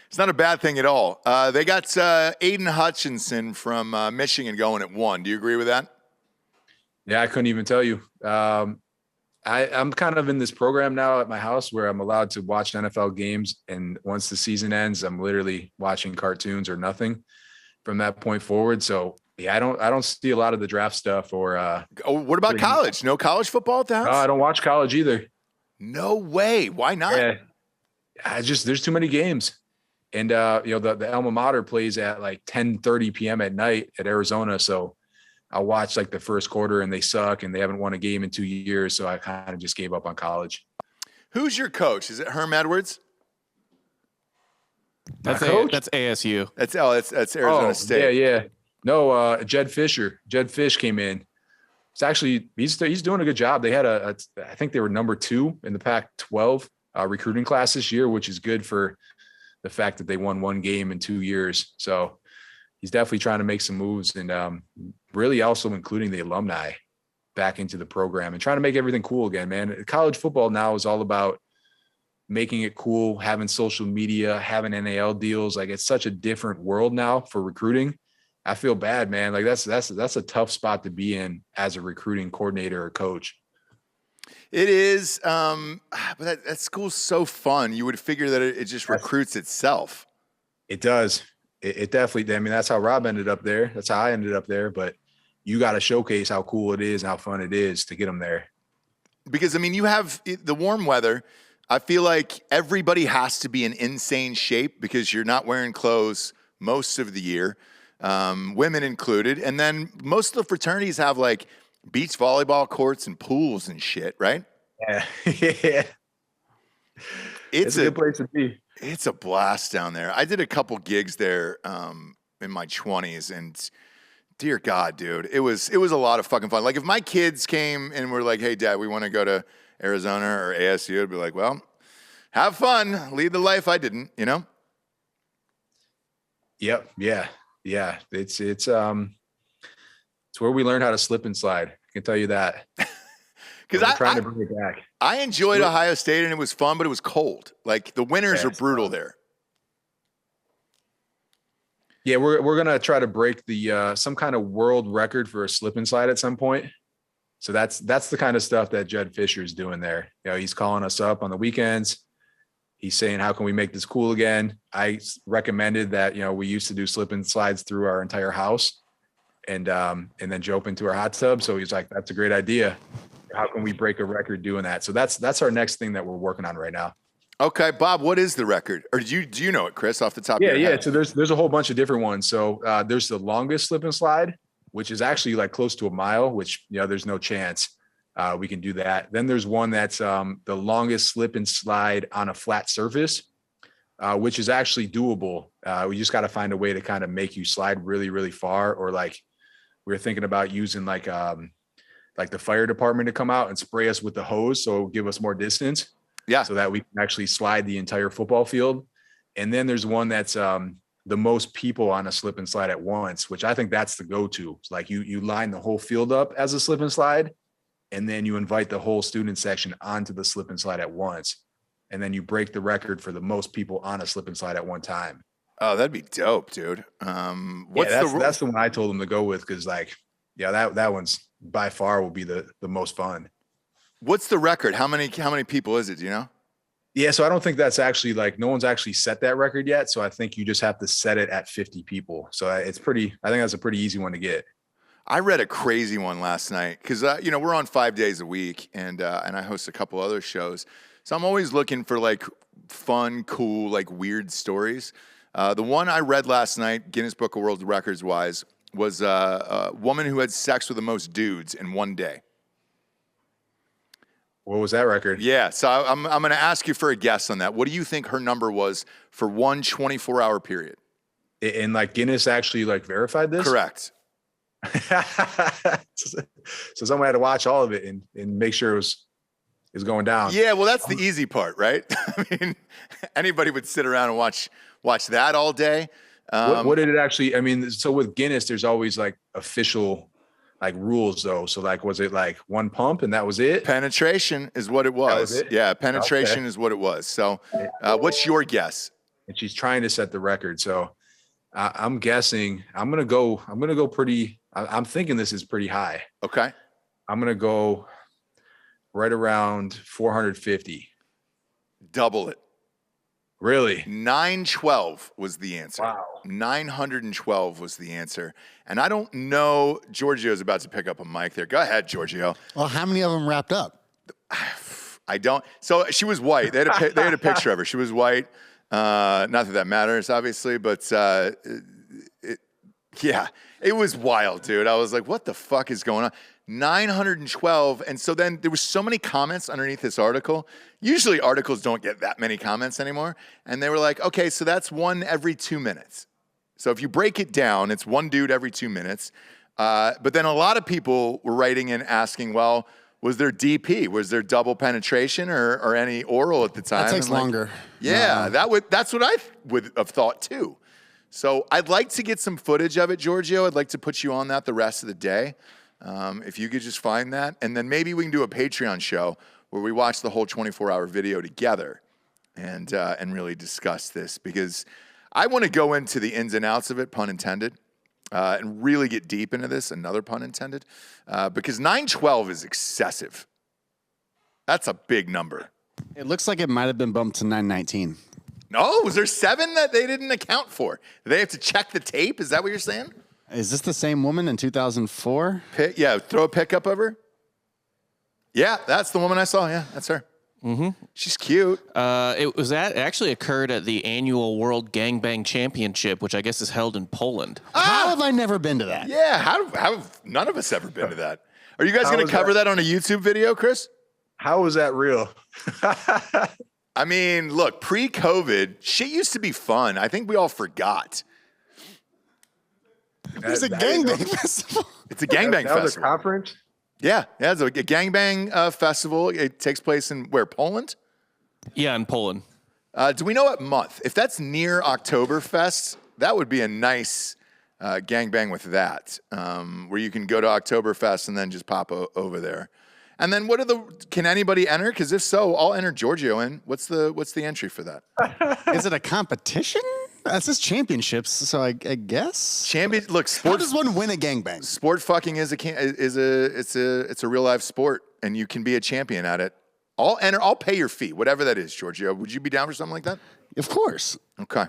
It's not a bad thing at all. They got Aiden Hutchinson from Michigan going at 1. Do you agree with that? Yeah, I couldn't even tell you. I'm kind of in this program now at my house where I'm allowed to watch NFL games. And once the season ends, I'm literally watching cartoons or nothing from that point forward. So yeah, I don't see a lot of the draft stuff or. What about college? No college football at the house? No, I don't watch college either. No way. Why not? Yeah, there's too many games. And, the alma mater plays at like 10:30 p.m. at night at Arizona. So I'll watch like the first quarter and they suck and they haven't won a game in 2 years. So I kind of just gave up on college. Who's your coach? Is it Herm Edwards? That's ASU. That's Arizona State. Yeah. No, Jed Fisher. Jed Fish came in. It's actually, he's doing a good job. They had I think they were number 2 in the Pac-12 recruiting class this year, which is good for the fact that they won 1 game in 2 years. So he's definitely trying to make some moves and really also including the alumni back into the program and trying to make everything cool again, man. College football now is all about making it cool, having social media, having NIL deals. Like it's such a different world now for recruiting. I feel bad, man. Like that's a tough spot to be in as a recruiting coordinator or coach. It is, but that school's so fun. You would figure that it just recruits itself. It does. It definitely. I mean, that's how Rob ended up there. That's how I ended up there. But you got to showcase how cool it is and how fun it is to get them there. Because I mean, you have the warm weather. I feel like everybody has to be in insane shape because you're not wearing clothes most of the year, women included. And then most of the fraternities have like beach volleyball courts and pools and shit, right? Yeah. Yeah. It's a good place to be. It's a blast down there. I did a couple gigs there in my 20s, and dear God, dude, it was a lot of fucking fun. Like if my kids came and were like, "Hey, Dad, we want to go to Arizona or ASU," I'd be like, "Well, have fun, lead the life I didn't," you know? Yep. Yeah. It's where we learn how to slip and slide. I can tell you that. Because I'm trying to bring it back. I enjoyed Ohio State and it was fun, but it was cold. Like the winters are brutal there. Yeah, we're gonna try to break the some kind of world record for a slip and slide at some point. So that's the kind of stuff that Jed Fisher is doing there. You know, he's calling us up on the weekends. He's saying, "How can we make this cool again?" I recommended that we used to do slip and slides through our entire house, and then jump into our hot tub. So he's like, "That's a great idea. How can we break a record doing that?" So that's our next thing that we're working on right now. Okay, Bob, what is the record? Or do you know it, Chris, off the top of your head? So there's a whole bunch of different ones. So there's the longest slip and slide, which is actually like close to a mile, which there's no chance we can do that. Then there's one that's the longest slip and slide on a flat surface, which is actually doable. We just got to find a way to kind of make you slide really, really far, or like we were thinking about using like the fire department to come out and spray us with the hose, so it'll give us more distance. Yeah. So that we can actually slide the entire football field. And then there's one that's the most people on a slip and slide at once, which I think that's the go-to. It's like you line the whole field up as a slip and slide, and then you invite the whole student section onto the slip and slide at once. And then you break the record for the most people on a slip and slide at one time. Oh, that'd be dope, dude. That's the one I told them to go with, because like, yeah, that one's by far will be the most fun. What's the record? How many people is it? Do you know? Yeah, so I don't think that's actually like, no one's actually set that record yet. So I think you just have to set it at 50 people. So I think that's a pretty easy one to get. I read a crazy one last night because we're on 5 days a week, and I host a couple other shows. So I'm always looking for like fun, cool, like weird stories. The one I read last night, Guinness Book of World Records wise, was a woman who had sex with the most dudes in one day. What was that record? Yeah, so I'm going to ask you for a guess on that. What do you think her number was for one 24-hour period? And like Guinness actually like verified this? Correct. So someone had to watch all of it and make sure it was going down. Yeah, well, that's the easy part, right? I mean, anybody would sit around and watch that all day. What did it actually? I mean, so with Guinness, there's always like official like rules though. So like, was it like one pump and that was it? Penetration is what it was. That was it? Yeah, penetration is what it was. So, what's your guess? And she's trying to set the record. So I'm guessing I'm gonna go pretty. I'm thinking this is pretty high. Okay. I'm gonna go right around 450. Double it. Really? 912 was the answer. Wow. 912 was the answer. And I don't know, Giorgio's about to pick up a mic there. Go ahead, Giorgio. Well, how many of them wrapped up? I don't. So she was white. They had a picture of her. She was white. Not that matters, obviously, but it was wild, dude. I was like, what the fuck is going on? 912. And so then there was so many comments underneath this article. Usually articles don't get that many comments anymore. And they were like, okay, so that's one every 2 minutes. So if you break it down, it's one dude every 2 minutes. But then a lot of people were writing in asking, well, was there DP? Was there double penetration or any oral at the time? That takes longer. Yeah, that's what I would have thought too. So I'd like to get some footage of it, Giorgio. I'd like to put you on that the rest of the day. If you could just find that. And then maybe we can do a Patreon show where we watch the whole 24-hour video together and really discuss this, because I want to go into the ins and outs of it, pun intended, and really get deep into this, another pun intended, because 912 is excessive. That's a big number. It looks like it might have been bumped to 919. No, was there 7 that they didn't account for? Did they have to check the tape? Is that what you're saying? Is this the same woman in 2004? Yeah, throw a pic up of her. Yeah, that's the woman I saw. Yeah, that's her. Mm-hmm. She's cute. It actually occurred at the annual World Gangbang Championship, which I guess is held in Poland. How have I never been to that? Yeah, how have none of us ever been to that? Are you guys going to cover that on a YouTube video, Chris? How was that real? I mean, look, pre-COVID, shit used to be fun. I think we all forgot. It's a gangbang festival. It's a gangbang that was a festival. conference? Yeah, it's a gangbang festival. It takes place in where, Poland? Yeah, in Poland. Do we know what month? If that's near Oktoberfest, that would be a nice gangbang with that, where you can go to Oktoberfest and then just pop over there. And then can anybody enter? Because if so, I'll enter Giorgio in. What's the entry for that? Is it a competition? That says championships, so I guess. Look, How does one win a gangbang? Sport fucking is a real life sport, and you can be a champion at it. I'll enter. I'll pay your fee, whatever that is, Giorgio. Would you be down for something like that? Of course. Okay.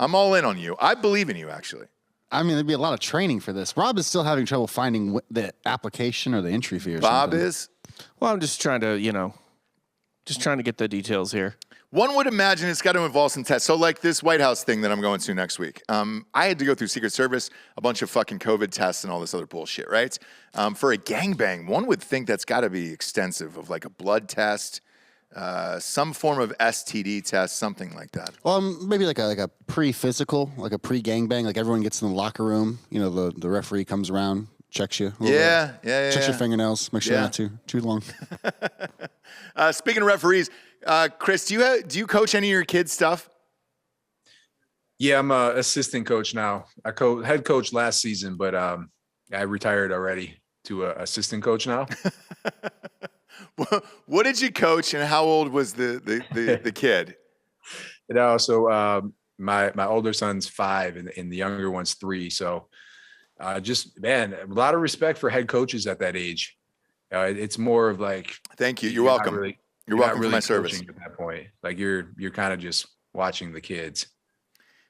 I'm all in on you. I believe in you, actually. I mean, there'd be a lot of training for this. Rob is still having trouble finding the application or the entry fee or Bob something. is. Well, I'm just trying to, get the details here. One would imagine it's got to involve some tests. So like this White House thing that I'm going to next week, I had to go through Secret Service, a bunch of fucking COVID tests and all this other bullshit, right? For a gangbang, one would think that's got to be extensive, of like a blood test, some form of STD test, something like that. Well, maybe like a pre-physical, like a pre-gangbang. Like everyone gets in the locker room. You know, the referee comes around, checks you. Yeah. Checks your fingernails. Make sure Yeah. not too long. Speaking of referees, Chris, do you coach any of your kids' stuff? Yeah, I'm a assistant coach now. I head coach last season, but I retired already to assistant coach now. What did you coach, and how old was the kid? So my older son's 5 and the younger one's 3. So just, man, a lot of respect for head coaches at that age. It's more of like, Thank you. You're welcome. You're welcome for my service. At that point, like you're kind of just watching the kids.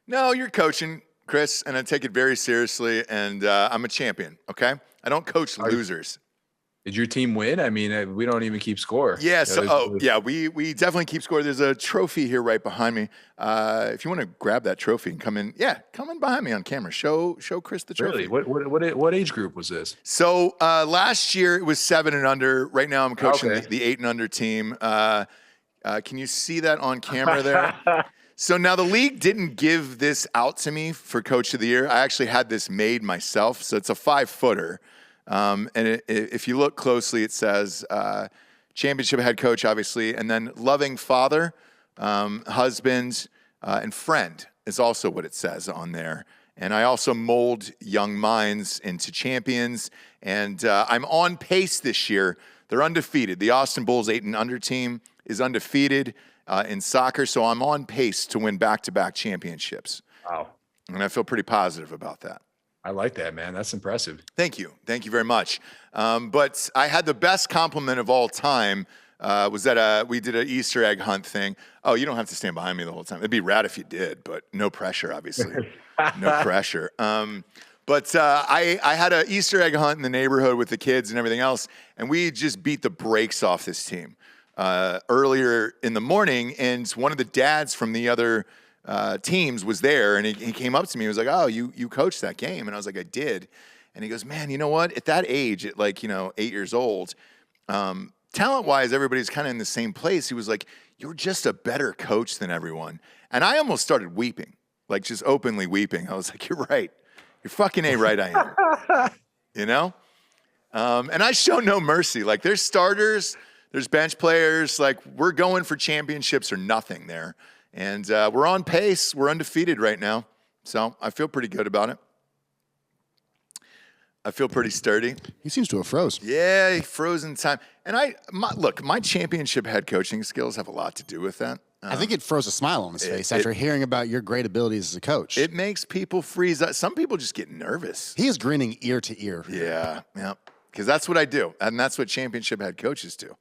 No, you're coaching, Chris, and I take it very seriously, and I'm a champion, okay? I don't coach losers. Did your team win? I mean, we don't even keep score. Yeah, we definitely keep score. There's a trophy here right behind me. If you want to grab that trophy and come in behind me on camera. Show Chris the trophy. Really? What age group was this? So last year it was 7 and under. Right now I'm coaching the 8 and under team. Can you see that on camera there? So now the league didn't give this out to me for Coach of the Year. I actually had this made myself. So it's a 5-footer. And if you look closely, it says championship head coach, obviously, and then loving father, husband, and friend is also what it says on there. And I also mold young minds into champions. And I'm on pace this year. They're undefeated. The Austin Bulls 8 and under team is undefeated in soccer. So I'm on pace to win back-to-back championships. Wow. And I feel pretty positive about that. I like that, man. That's impressive. Thank you. Thank you very much. But I had the best compliment of all time was that we did an Easter egg hunt thing. Oh, you don't have to stand behind me the whole time. It'd be rad if you did, but no pressure, obviously. No pressure. But I had an Easter egg hunt in the neighborhood with the kids and everything else, and we just beat the brakes off this team earlier in the morning, and one of the dads from the other teams was there, and he came up to me. He was like, "Oh, you coached that game?" And I was like, "I did." And he goes, "Man, you know what? At that age, at 8 years old, talent-wise, everybody's kind of in the same place." He was like, "You're just a better coach than everyone." And I almost started weeping, like just openly weeping. I was like, "You're right. You're fucking right. I am." You know? And I show no mercy. Like there's starters, there's bench players. Like we're going for championships or nothing there. And we're on pace. We're undefeated right now. So I feel pretty good about it. I feel pretty sturdy. He seems to have froze. Yeah, he froze in time. And my championship head coaching skills have a lot to do with that. I think it froze a smile on his face after hearing about your great abilities as a coach. It makes people freeze up. Some people just get nervous. He is grinning ear to ear. Yeah. Because that's what I do. And that's what championship head coaches do.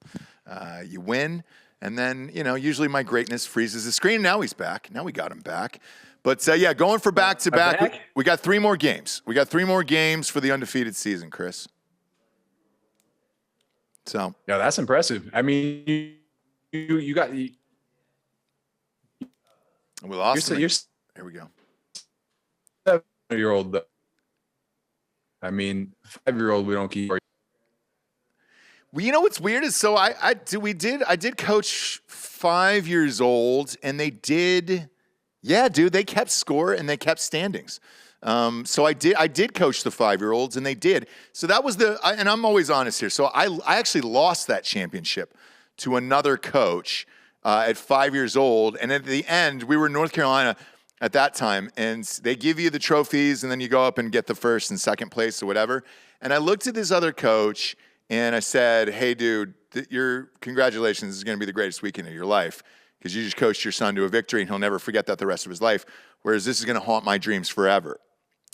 You win. And then, usually my greatness freezes the screen. Now he's back. Now we got him back. But, going for back-to-back. We got 3 more games. We got 3 more games for the undefeated season, Chris. So. Yeah, that's impressive. I mean, you got... We lost him. Here we go. 7-year-old. I mean, 5-year-old, we don't keep... Well, you know what's weird is I did coach 5 years old, and they did, they kept score and they kept standings. So I did coach the 5-year-olds, and they did. So that was and I'm always honest here. So I actually lost that championship to another coach at 5 years old, and at the end we were in North Carolina at that time, and they give you the trophies, and then you go up and get the first and second place or whatever. And I looked at this other coach. And I said, "Hey, dude, congratulations. This is going to be the greatest weekend of your life because you just coached your son to a victory, and he'll never forget that the rest of his life, whereas this is going to haunt my dreams forever."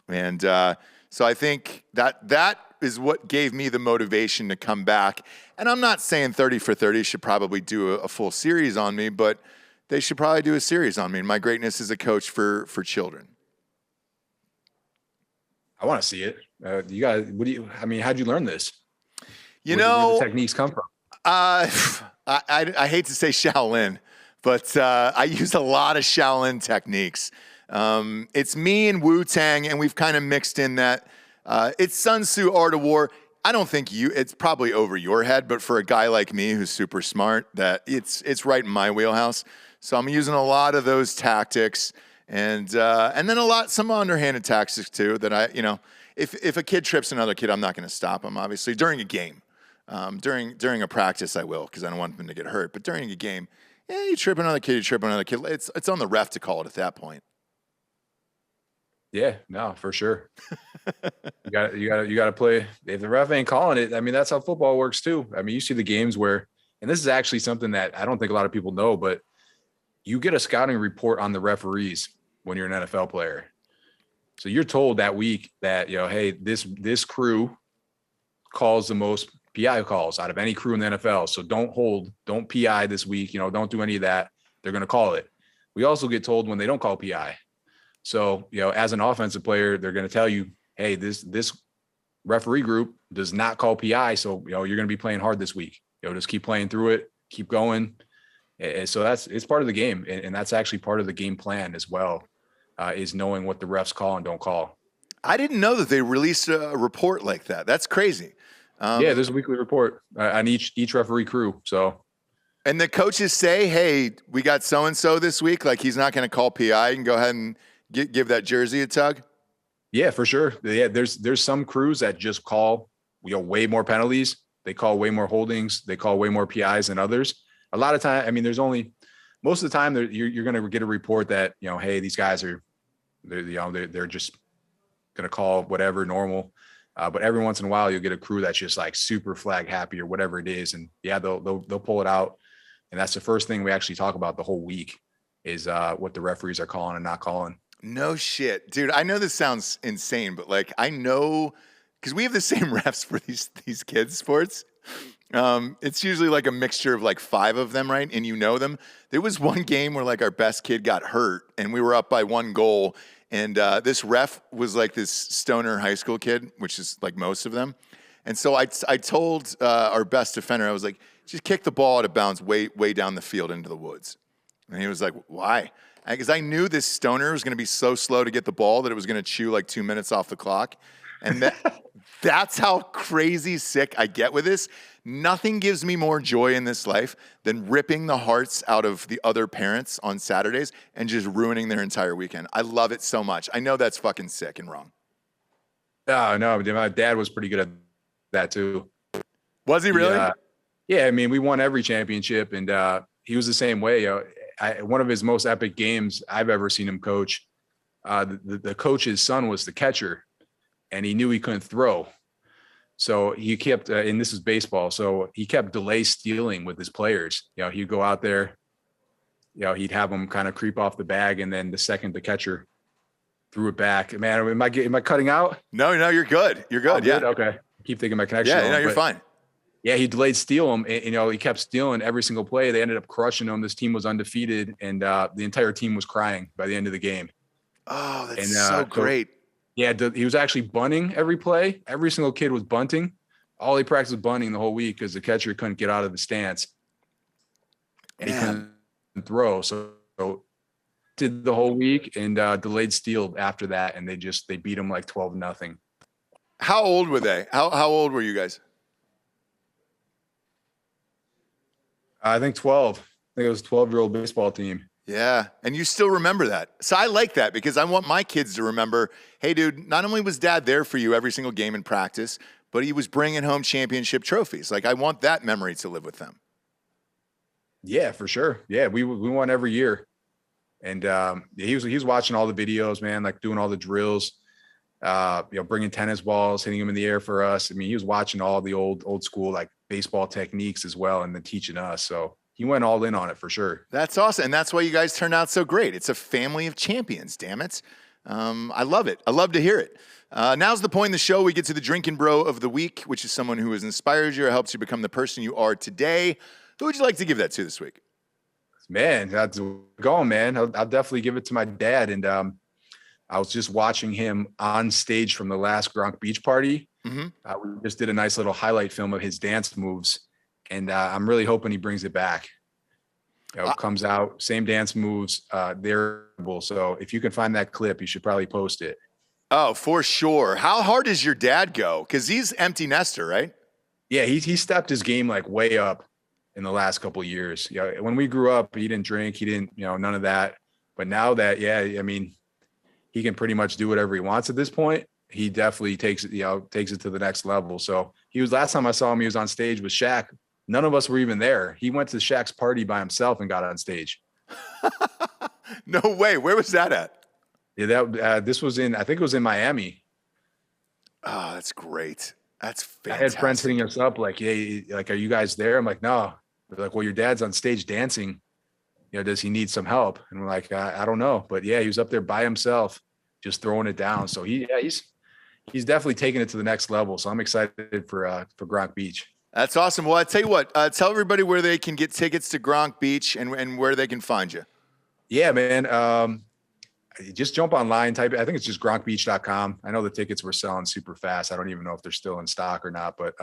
And so I think that is what gave me the motivation to come back. And I'm not saying 30 for 30 should probably do a full series on me, but they should probably do a series on me and my greatness as a coach for children. I want to see it. You guys, how'd you learn this? Where do the techniques come from? I hate to say Shaolin, but I use a lot of Shaolin techniques. It's me and Wu-Tang, and we've kind of mixed in that. It's Sun Tzu, Art of War. I don't think it's probably over your head, but for a guy like me who's super smart, that it's right in my wheelhouse. So I'm using a lot of those tactics and then some underhanded tactics too that if a kid trips another kid, I'm not going to stop him, obviously, during a game. During a practice, I will, because I don't want them to get hurt. But during a game, you trip another kid, It's on the ref to call it at that point. Yeah, no, for sure. You got to play. If the ref ain't calling it, I mean, that's how football works too. I mean, you see the games where, and this is actually something that I don't think a lot of people know, but you get a scouting report on the referees when you're an NFL player. So you're told that week that, hey, this crew calls the most PI calls out of any crew in the NFL. So don't PI this week, don't do any of that. They're going to call it. We also get told when they don't call PI. So, as an offensive player, they're going to tell you, hey, this referee group does not call PI. So, you're going to be playing hard this week. Just keep playing through it, keep going. And so it's part of the game. And that's actually part of the game plan as well, is knowing what the refs call and don't call. I didn't know that they released a report like that. That's crazy. Yeah, there's a weekly report on each referee crew. So, and the coaches say, hey, we got so-and-so this week. Like, he's not going to call PI. You can go ahead and give that jersey a tug. Yeah, for sure. Yeah, there's some crews that just call way more penalties. They call way more holdings. They call way more PIs than others. A lot of time, I mean, most of the time you're going to get a report that hey, these guys they're just going to call whatever normal. But every once in a while you'll get a crew that's just like super flag happy or whatever it is, and yeah, they'll pull it out. And that's the first thing we actually talk about the whole week is what the referees are calling and not calling. No shit. Dude, I know this sounds insane, but like I know because we have the same refs for these kids' sports. It's usually like a mixture of like 5 of them, right? And them. There was one game where like our best kid got hurt and we were up by 1 goal. And this ref was like this stoner high school kid, which is like most of them. And so I told our best defender, I was like, just kick the ball out of bounds way down the field into the woods. And he was like, why? Because I knew this stoner was going to be so slow to get the ball that it was going to chew like 2 minutes off the clock. And that's how crazy sick I get with this. Nothing gives me more joy in this life than ripping the hearts out of the other parents on Saturdays and just ruining their entire weekend. I love it so much. I know that's fucking sick and wrong. Oh, no, my dad was pretty good at that too. Was he really? Yeah, I mean, we won every championship, and he was the same way. One of his most epic games I've ever seen him coach, the coach's son was the catcher, and he knew he couldn't throw. So he kept, and this is baseball, so he kept delay stealing with his players. He'd go out there, he'd have them kind of creep off the bag, and then the second the catcher threw it back. Man, am I cutting out? No, you're good. You're good. Yeah. Good? Okay. Keep thinking my connection. Yeah, you're fine. Yeah, he delayed steal him. He kept stealing every single play. They ended up crushing him. This team was undefeated, and the entire team was crying by the end of the game. Oh, that's so great. Yeah, he was actually bunting every play. Every single kid was bunting. All he practiced was bunting the whole week because the catcher couldn't get out of the stance. And he couldn't throw. So did the whole week and delayed steal after that. And they beat him like 12-0. How old were they? How old were you guys? I think 12. I think it was a 12-year-old baseball team. Yeah, and you still remember that. So I like that because I want my kids to remember, hey, dude, not only was Dad there for you every single game in practice, but he was bringing home championship trophies. Like, I want that memory to live with them. Yeah, for sure. Yeah, we won every year. And he was watching all the videos, man, like doing all the drills, bringing tennis balls, hitting them in the air for us. I mean, he was watching all the old school, like baseball techniques as well, and then teaching us. So he went all in on it for sure. That's awesome. And that's why you guys turned out so great. It's a family of champions, damn it. I love it. I love to hear it. Now's the point in the show. We get to the Drinkin Bro of the week, which is someone who has inspired you or helps you become the person you are today. Who would you like to give that to this week? Man, that's going, man. I'll definitely give it to my dad. And I was just watching him on stage from the last Gronk beach party. Mm-hmm. We just did a nice little highlight film of his dance moves. And I'm really hoping he brings it back. Comes out, same dance moves. They're able. So if you can find that clip, you should probably post it. Oh, for sure. How hard does your dad go? Because he's empty nester, right? Yeah, he stepped his game like way up in the last couple of years. Yeah, when we grew up, he didn't drink, he didn't, none of that. But now that, yeah, I mean, he can pretty much do whatever he wants at this point. He definitely takes it to the next level. So last time I saw him, he was on stage with Shaq. None of us were even there. He went to Shaq's party by himself and got on stage. No way. Where was that at? Yeah, this was I think it was in Miami. Oh, that's great. That's fantastic. I had friends hitting us up like, hey, like, are you guys there? I'm like, no. They're like, well, your dad's on stage dancing. Does he need some help? And we're like, I don't know. But yeah, he was up there by himself, just throwing it down. So he's definitely taking it to the next level. So I'm excited for Gronk Beach. That's awesome. Well, I tell you what, tell everybody where they can get tickets to Gronk Beach and where they can find you. Yeah, man. Just jump online, type it. I think it's just gronkbeach.com. I know the tickets were selling super fast. I don't even know if they're still in stock or not, but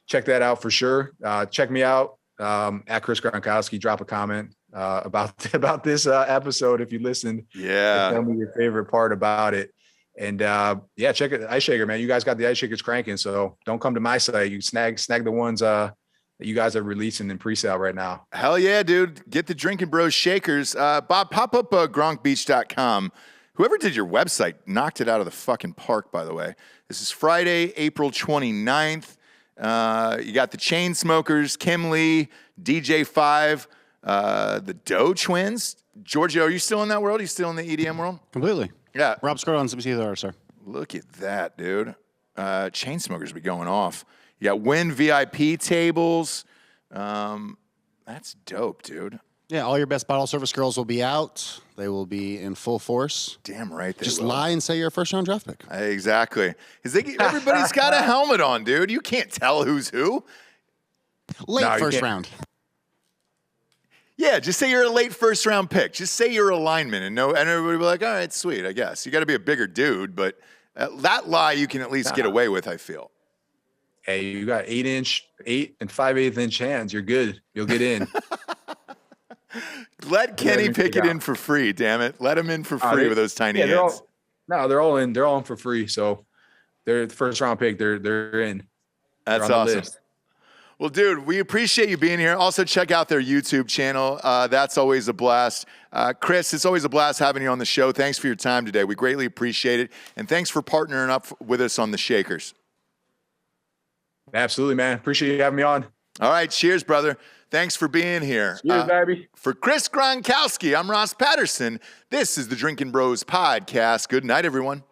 check that out for sure. Check me out at Chris Gronkowski. Drop a comment about this episode if you listened. Yeah. Tell me your favorite part about it. And yeah, check it. Ice Shaker, man. You guys got the Ice Shakers cranking, so don't come to my site. You snag the ones that you guys are releasing in pre-sale right now. Hell yeah, dude. Get the Drinkin Bros shakers. Bob, pop up gronkbeach.com. Whoever did your website knocked it out of the fucking park, by the way. This is Friday, April 29th. You got the Chainsmokers, Kim Lee, DJ5, the Doe Twins. Giorgio, are you still in that world? Are you still in the EDM world? Completely. Yeah. Rob Scott on CBC, sir. Look at that, dude. Chainsmokers be going off. You got Win VIP tables. That's dope, dude. Yeah, all your best bottle service girls will be out. They will be in full force. Damn right they Just will. lie and say you're a first-round draft pick. Exactly. Everybody's got a helmet on, dude. You can't tell who's who. Late first round. Yeah, just say you're a late first-round pick. Just say you're a lineman, and everybody will be like, all right, sweet, I guess. You got to be a bigger dude, but that lie you can at least get away with, I feel. Hey, you got 8 and 5/8 inch hands. You're good. You'll get in. Let Kenny pick it in for free, damn it. Let him in for free with those tiny hands. They're all in. They're all in for free. So they're the first round pick. They're in. That's awesome. Well, dude, we appreciate you being here. Also, check out their YouTube channel. That's always a blast. Chris, it's always a blast having you on the show. Thanks for your time today. We greatly appreciate it. And thanks for partnering up with us on the Shakers. Absolutely, man. Appreciate you having me on. All right. Cheers, brother. Thanks for being here. Cheers, baby. For Chris Gronkowski, I'm Ross Patterson. This is the Drinkin Bros podcast. Good night, everyone.